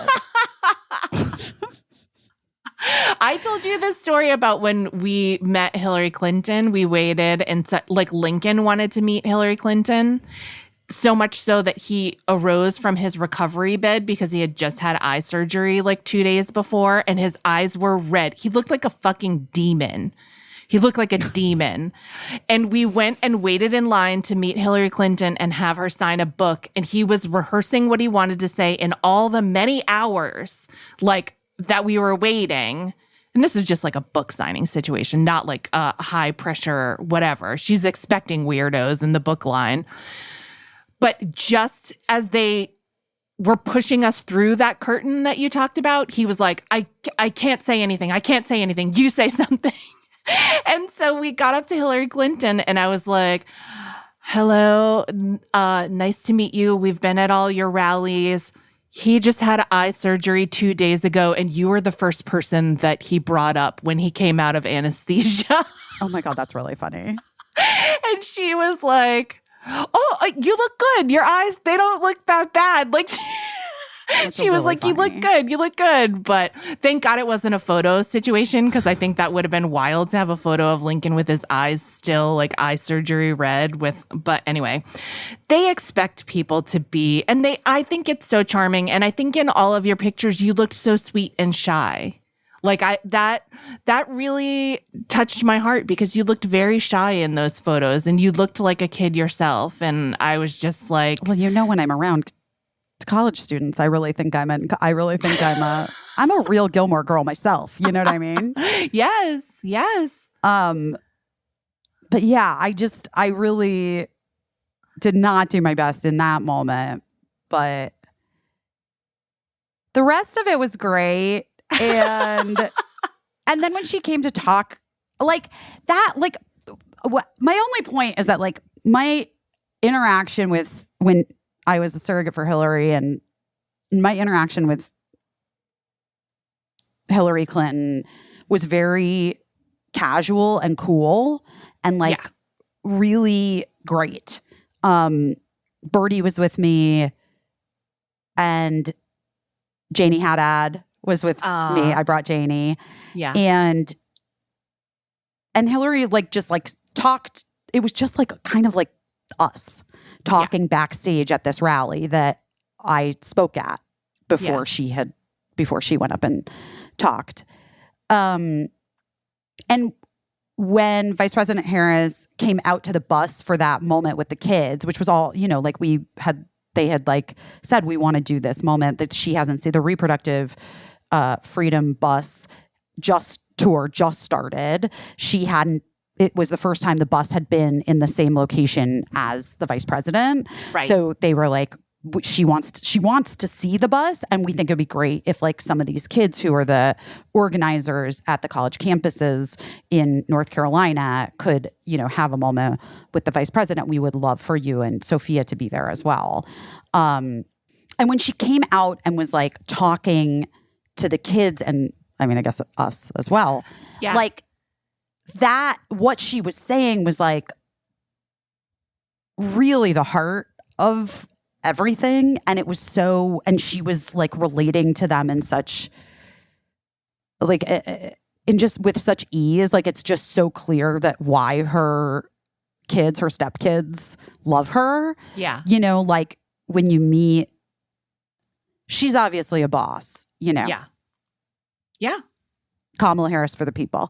I told you this story about when we met Hillary Clinton. We waited and like Lincoln wanted to meet Hillary Clinton. So much so that he arose from his recovery bed because he had just had eye surgery like 2 days before and his eyes were red. He looked like a fucking demon. He looked like a demon. And we went and waited in line to meet Hillary Clinton and have her sign a book. And he was rehearsing what he wanted to say in all the many hours like that we were waiting. And this is just like a book signing situation, not like a high pressure whatever. She's expecting weirdos in the book line. But just as they were pushing us through that curtain that you talked about, he was like, I can't say anything. I can't say anything. You say something. And so we got up to Hillary Clinton and I was like, hello, nice to meet you. We've been at all your rallies. He just had eye surgery 2 days ago and you were the first person that he brought up when he came out of anesthesia. Oh my God, that's really funny. And she was like, oh, you look good. Your eyes, they don't look that bad. Like she was like, funny. You look good. But thank God it wasn't a photo situation because I think that would have been wild to have a photo of Lincoln with his eyes still like eye surgery red but anyway, they expect people to be, and I think it's so charming. And I think in all of your pictures, you looked so sweet and shy. Like that really touched my heart because you looked very shy in those photos and you looked like a kid yourself. And I was just like, well, when I'm around college students, I really think I'm a real Gilmore Girl myself. You know what I mean? Yes. But yeah, I really did not do my best in that moment, but the rest of it was great. And then when she came to talk like that, like my only point is that like my interaction with when I was a surrogate for Hillary and my interaction with Hillary Clinton was very casual and cool and like really great. Birdie was with me and Janie Haddad was with me. I brought Janie. Yeah. And Hillary like just like talked. It was just like kind of like us talking backstage at this rally that I spoke at before she went up and talked. And when Vice President Harris came out to the bus for that moment with the kids, which was all, you know, like they had like said, we want to do this moment that she hasn't seen. The reproductive freedom bus tour just started. It was the first time the bus had been in the same location as the vice president. Right. So they were like, she wants to see the bus, and we think it'd be great if like some of these kids who are the organizers at the college campuses in North Carolina could, you know, have a moment with the vice president. We would love for you and Sophia to be there as well. And when she came out and was like talking to the kids, and I mean, I guess us as well, like that, what she was saying was like really the heart of everything. And it was so, and she was like relating to them in such like, in just with such ease. Like, it's just so clear that why her kids, her stepkids love her. Yeah. You know, like when you meet, she's obviously a boss, you know? Yeah. Yeah. Kamala Harris for the people.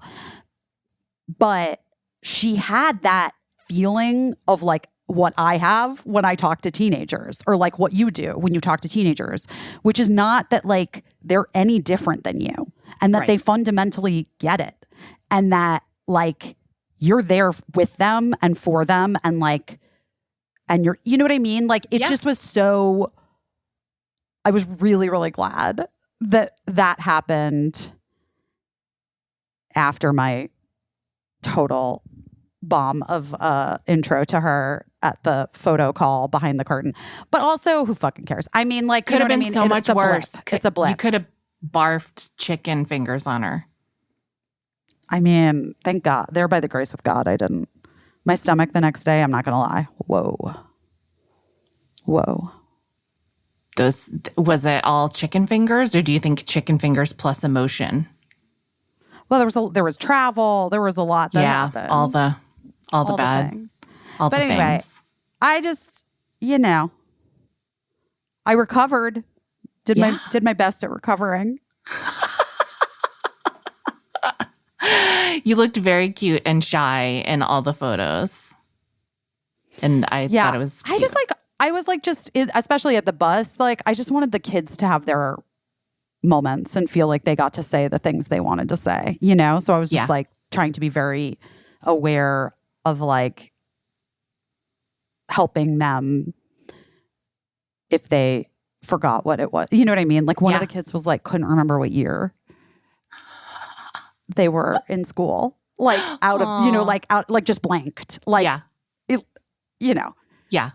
But she had that feeling of like what I have when I talk to teenagers, or like what you do when you talk to teenagers, which is not that like they're any different than you, and that they fundamentally get it, and that like you're there with them and for them, and like, and you're, you know what I mean? Like it just was so, I was really, really glad that happened after my total bomb of intro to her at the photo call behind the curtain. But also, who fucking cares? I mean, like, could have been so much worse. It's a blip. You could have barfed chicken fingers on her. I mean, thank God. There, by the grace of God, I didn't. My stomach the next day, I'm not going to lie. Whoa. Was it all chicken fingers, or do you think chicken fingers plus emotion? Well, there was travel. There was a lot that happened. all the bad things. all but the anyway, things. I just, you know, I recovered. Did my best at recovering. You looked very cute and shy in all the photos, and I thought it was cute. I was like, especially at the bus, like I just wanted the kids to have their moments and feel like they got to say the things they wanted to say, you know? So I was just like trying to be very aware of like helping them if they forgot what it was. You know what I mean? Like one of the kids was like, couldn't remember what year they were in school. Like out of, you know, like out, like just blanked. Like, it, you know. Yeah.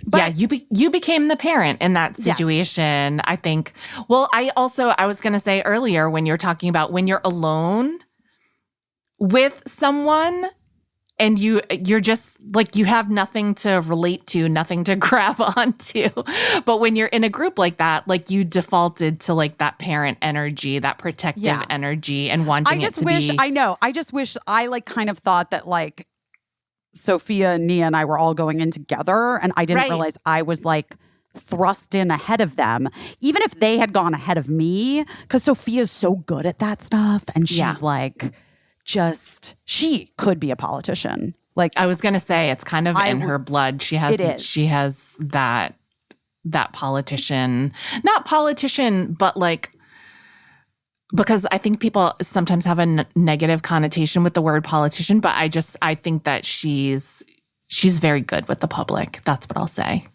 But you became the parent in that situation, I think. Well, I was going to say earlier, when you're talking about when you're alone with someone and you're just like, you have nothing to relate to, nothing to grab onto. But when you're in a group like that, like you defaulted to like that parent energy, that protective energy, and wanting it to be. I just wish I like kind of thought that like Sophia and Nia and I were all going in together, and I didn't realize I was like thrust in ahead of them, even if they had gone ahead of me, because Sophia's so good at that stuff, and she's like, she could be a politician. Like I was gonna say, it's kind of in her blood. She has that politician, not politician, but like, because I think people sometimes have a negative connotation with the word politician, but I think that she's very good with the public. That's what I'll say.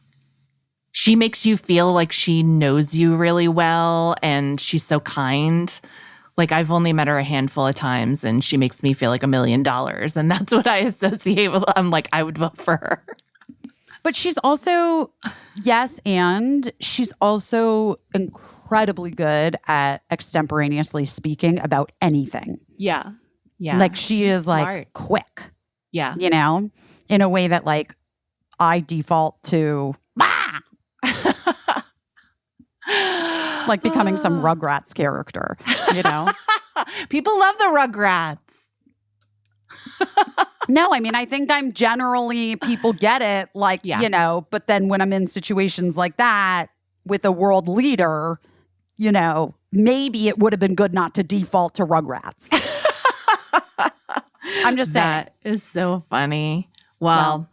She makes you feel like she knows you really well, and she's so kind. Like I've only met her a handful of times, and she makes me feel like $1 million, and that's what I associate with. I'm like, I would vote for her. But she's also, and she's also incredibly good at extemporaneously speaking about anything. Yeah. Yeah. Like she is smart. Like quick. Yeah. You know, in a way that like I default to, like like becoming some Rugrats character, you know? People love the Rugrats. No, I mean, I think I'm generally, people get it, like, you know, but then when I'm in situations like that with a world leader, you know, maybe it would have been good not to default to Rugrats. I'm just saying. That is so funny. Well,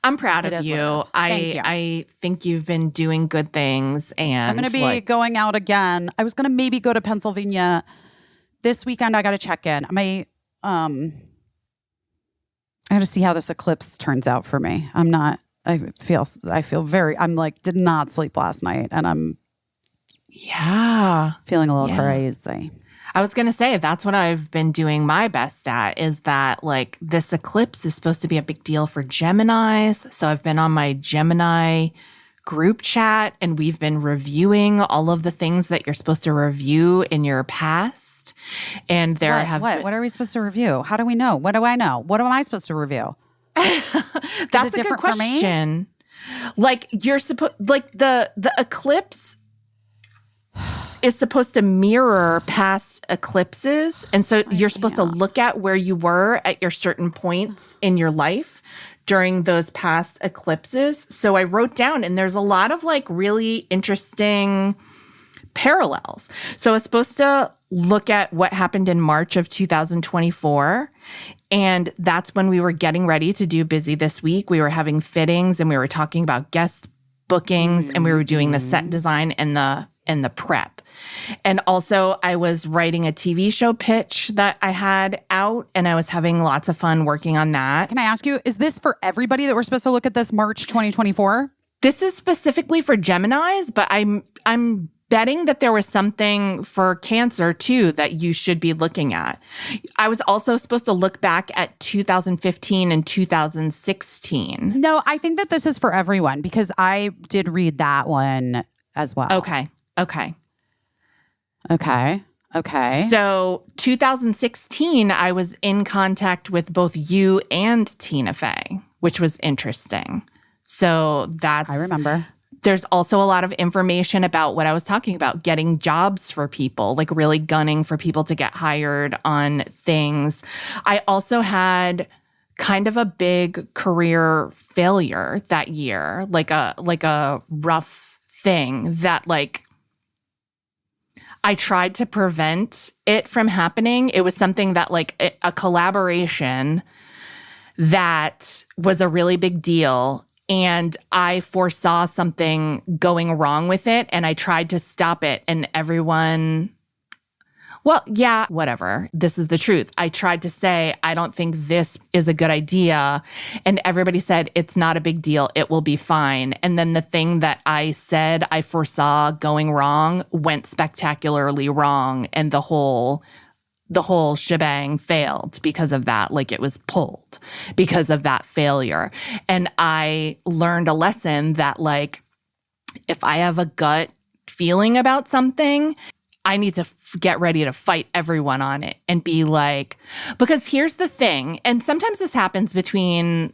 I'm proud of you. Thank you. I think you've been doing good things, and I'm going to be going out again. I was going to maybe go to Pennsylvania this weekend. I got to check in. I got to see how this eclipse turns out for me. I'm like, did not sleep last night, and I'm feeling a little crazy. I was going to say, that's what I've been doing my best at, is that like this eclipse is supposed to be a big deal for Geminis. So I've been on my Gemini group chat, and we've been reviewing all of the things that you're supposed to review in your past. And what are we supposed to review? How do we know? What do I know? What am I supposed to review? That's a good question. Like you're supposed, like the eclipse is supposed to mirror past eclipses. And so you're supposed to look at where you were at your certain points in your life during those past eclipses. So I wrote down, and there's a lot of like really interesting parallels. So I was supposed to look at what happened in March of 2024. And that's when we were getting ready to do Busy This Week. We were having fittings, and we were talking about guest bookings, and we were doing the set design and the prep. And also I was writing a TV show pitch that I had out, and I was having lots of fun working on that. Can I ask you, is this for everybody that we're supposed to look at this March 2024? This is specifically for Geminis, but I'm betting that there was something for Cancer too that you should be looking at. I was also supposed to look back at 2015 and 2016. No, I think that this is for everyone, because I did read that one as well. Okay. So 2016, I was in contact with both you and Tina Fey, which was interesting. So I remember. There's also a lot of information about what I was talking about, getting jobs for people, like really gunning for people to get hired on things. I also had kind of a big career failure that year, like a rough thing that like I tried to prevent it from happening. It was something that like a collaboration that was a really big deal, and I foresaw something going wrong with it, and I tried to stop it, and everyone, well, yeah, whatever. This is the truth. I tried to say, I don't think this is a good idea. And everybody said, it's not a big deal. It will be fine. And then the thing that I said I foresaw going wrong went spectacularly wrong. And the whole shebang failed because of that. Like it was pulled because of that failure. And I learned a lesson that like, if I have a gut feeling about something, I need to get ready to fight everyone on it and be like, because here's the thing. And sometimes this happens between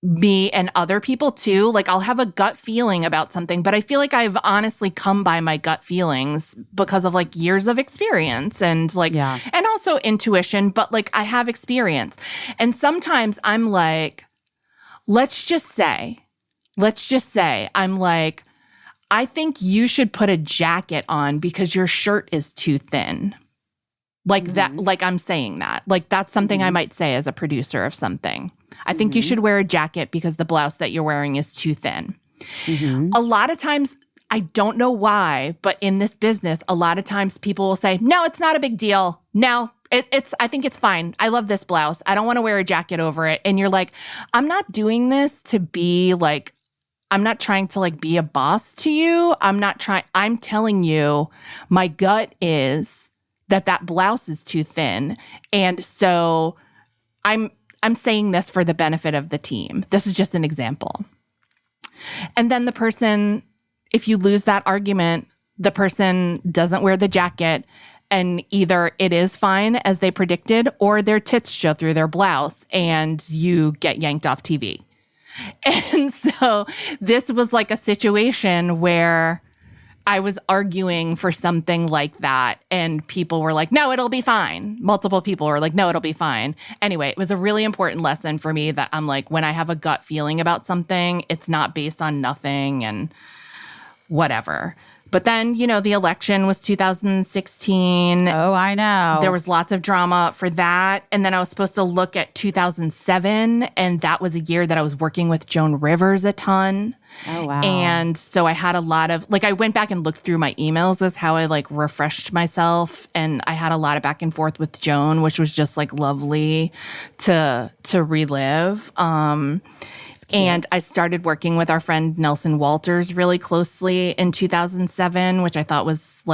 me and other people too. Like I'll have a gut feeling about something, but I feel like I've honestly come by my gut feelings because of like years of experience and like, and also intuition, but like I have experience. And sometimes I'm like, let's just say, I'm like, I think you should put a jacket on because your shirt is too thin. Like that, like I'm saying that. Like that's something I might say as a producer of something. I think you should wear a jacket because the blouse that you're wearing is too thin. A lot of times, I don't know why, but in this business, a lot of times people will say, no, it's not a big deal. No, I think it's fine. I love this blouse. I don't want to wear a jacket over it. And you're like, I'm not doing this to be like, I'm not trying to like be a boss to you. I'm telling you, my gut is that blouse is too thin. And so I'm saying this for the benefit of the team. This is just an example. And then the person, if you lose that argument, the person doesn't wear the jacket, and either it is fine as they predicted, or their tits show through their blouse and you get yanked off TV. And so this was like a situation where I was arguing for something like that, and people were like, no, it'll be fine. Multiple people were like, no, it'll be fine. Anyway, it was a really important lesson for me that I'm like, when I have a gut feeling about something, it's not based on nothing and whatever. But then, the election was 2016. Oh, I know. There was lots of drama for that. And then I was supposed to look at 2007, and that was a year that I was working with Joan Rivers a ton. Oh, wow. And so I had a lot of, I went back and looked through my emails as how I, refreshed myself. And I had a lot of back and forth with Joan, which was just, lovely to relive. And I started working with our friend Nelson Walters really closely in 2007, which I thought was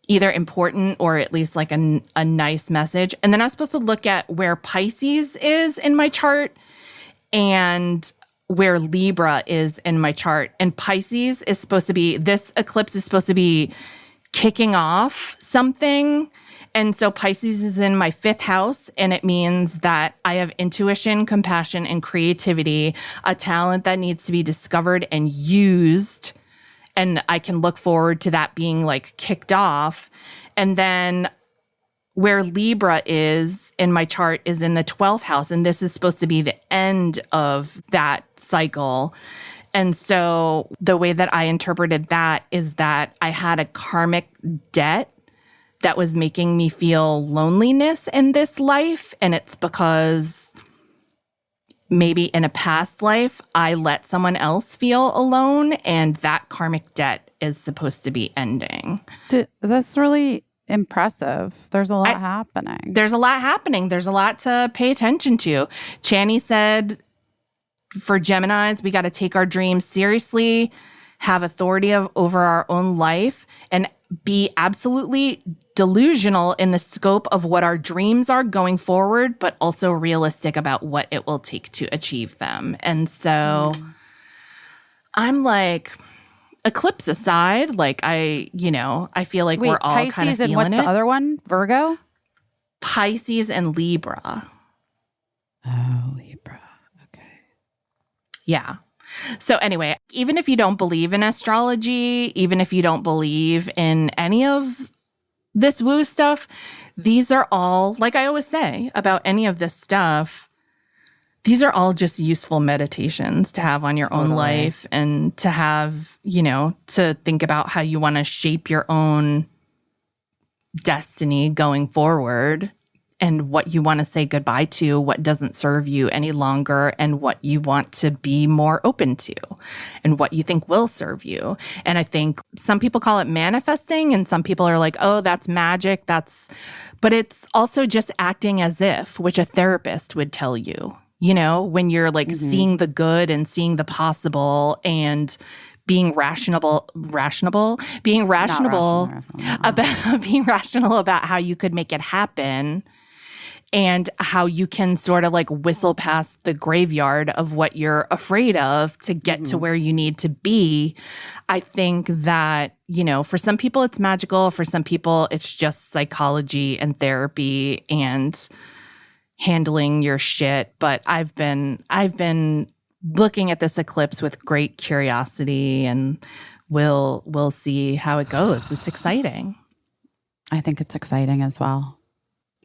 either important or at least a nice message. And then I was supposed to look at where Pisces is in my chart and where Libra is in my chart. And Pisces is supposed to be, this eclipse is supposed to be kicking off something. And so Pisces is in my 5th house, and it means that I have intuition, compassion, and creativity, a talent that needs to be discovered and used. And I can look forward to that being kicked off. And then where Libra is in my chart is in the 12th house, and this is supposed to be the end of that cycle. And so the way that I interpreted that is that I had a karmic debt that was making me feel loneliness in this life. And it's because maybe in a past life, I let someone else feel alone, and that karmic debt is supposed to be ending. That's really impressive. There's a lot happening. There's a lot happening. There's a lot to pay attention to. Channy said, for Geminis, we got to take our dreams seriously, have authority over our own life, and be absolutely delusional in the scope of what our dreams are going forward, but also realistic about what it will take to achieve them. And so I'm eclipse aside, I feel like we're all Pisces kind of feeling and what's it. the other one? Virgo? Pisces and Libra. Oh, Libra. Okay. Yeah. So anyway, even if you don't believe in astrology, even if you don't believe in any of this woo stuff, these are all, like I always say about any of this stuff, these are all just useful meditations to have on your own life, and to have, to think about how you want to shape your own destiny going forward, and what you want to say goodbye to, what doesn't serve you any longer, and what you want to be more open to, and what you think will serve you. And I think some people call it manifesting, and some people are like, oh, that's magic. But it's also just acting as if, which a therapist would tell you, when you're seeing the good and seeing the possible, and being rational about how you could make it happen, and how you can sort of whistle past the graveyard of what you're afraid of to get to where you need to be. I think that, for some people it's magical. For some people it's just psychology and therapy and handling your shit. But I've been looking at this eclipse with great curiosity, and we'll see how it goes. It's exciting. I think it's exciting as well.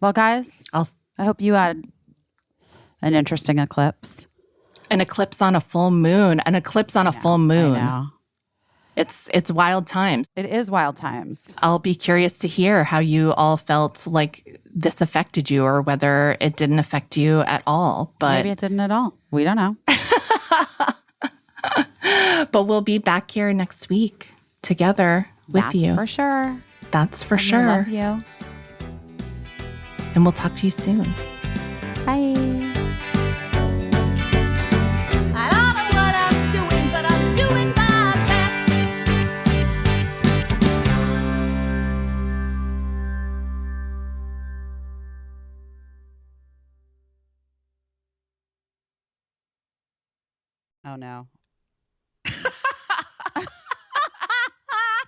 Well, guys, I hope you had an interesting eclipse. An eclipse on a full moon. An eclipse on a full moon. I know. It's wild times. It is wild times. I'll be curious to hear how you all felt like this affected you, or whether it didn't affect you at all. But maybe it didn't at all. We don't know. But we'll be back here next week together with you. That's for sure. That's for sure. I love you. And we'll talk to you soon. Bye. I don't know what I'm doing, but I'm doing my best. Oh, no.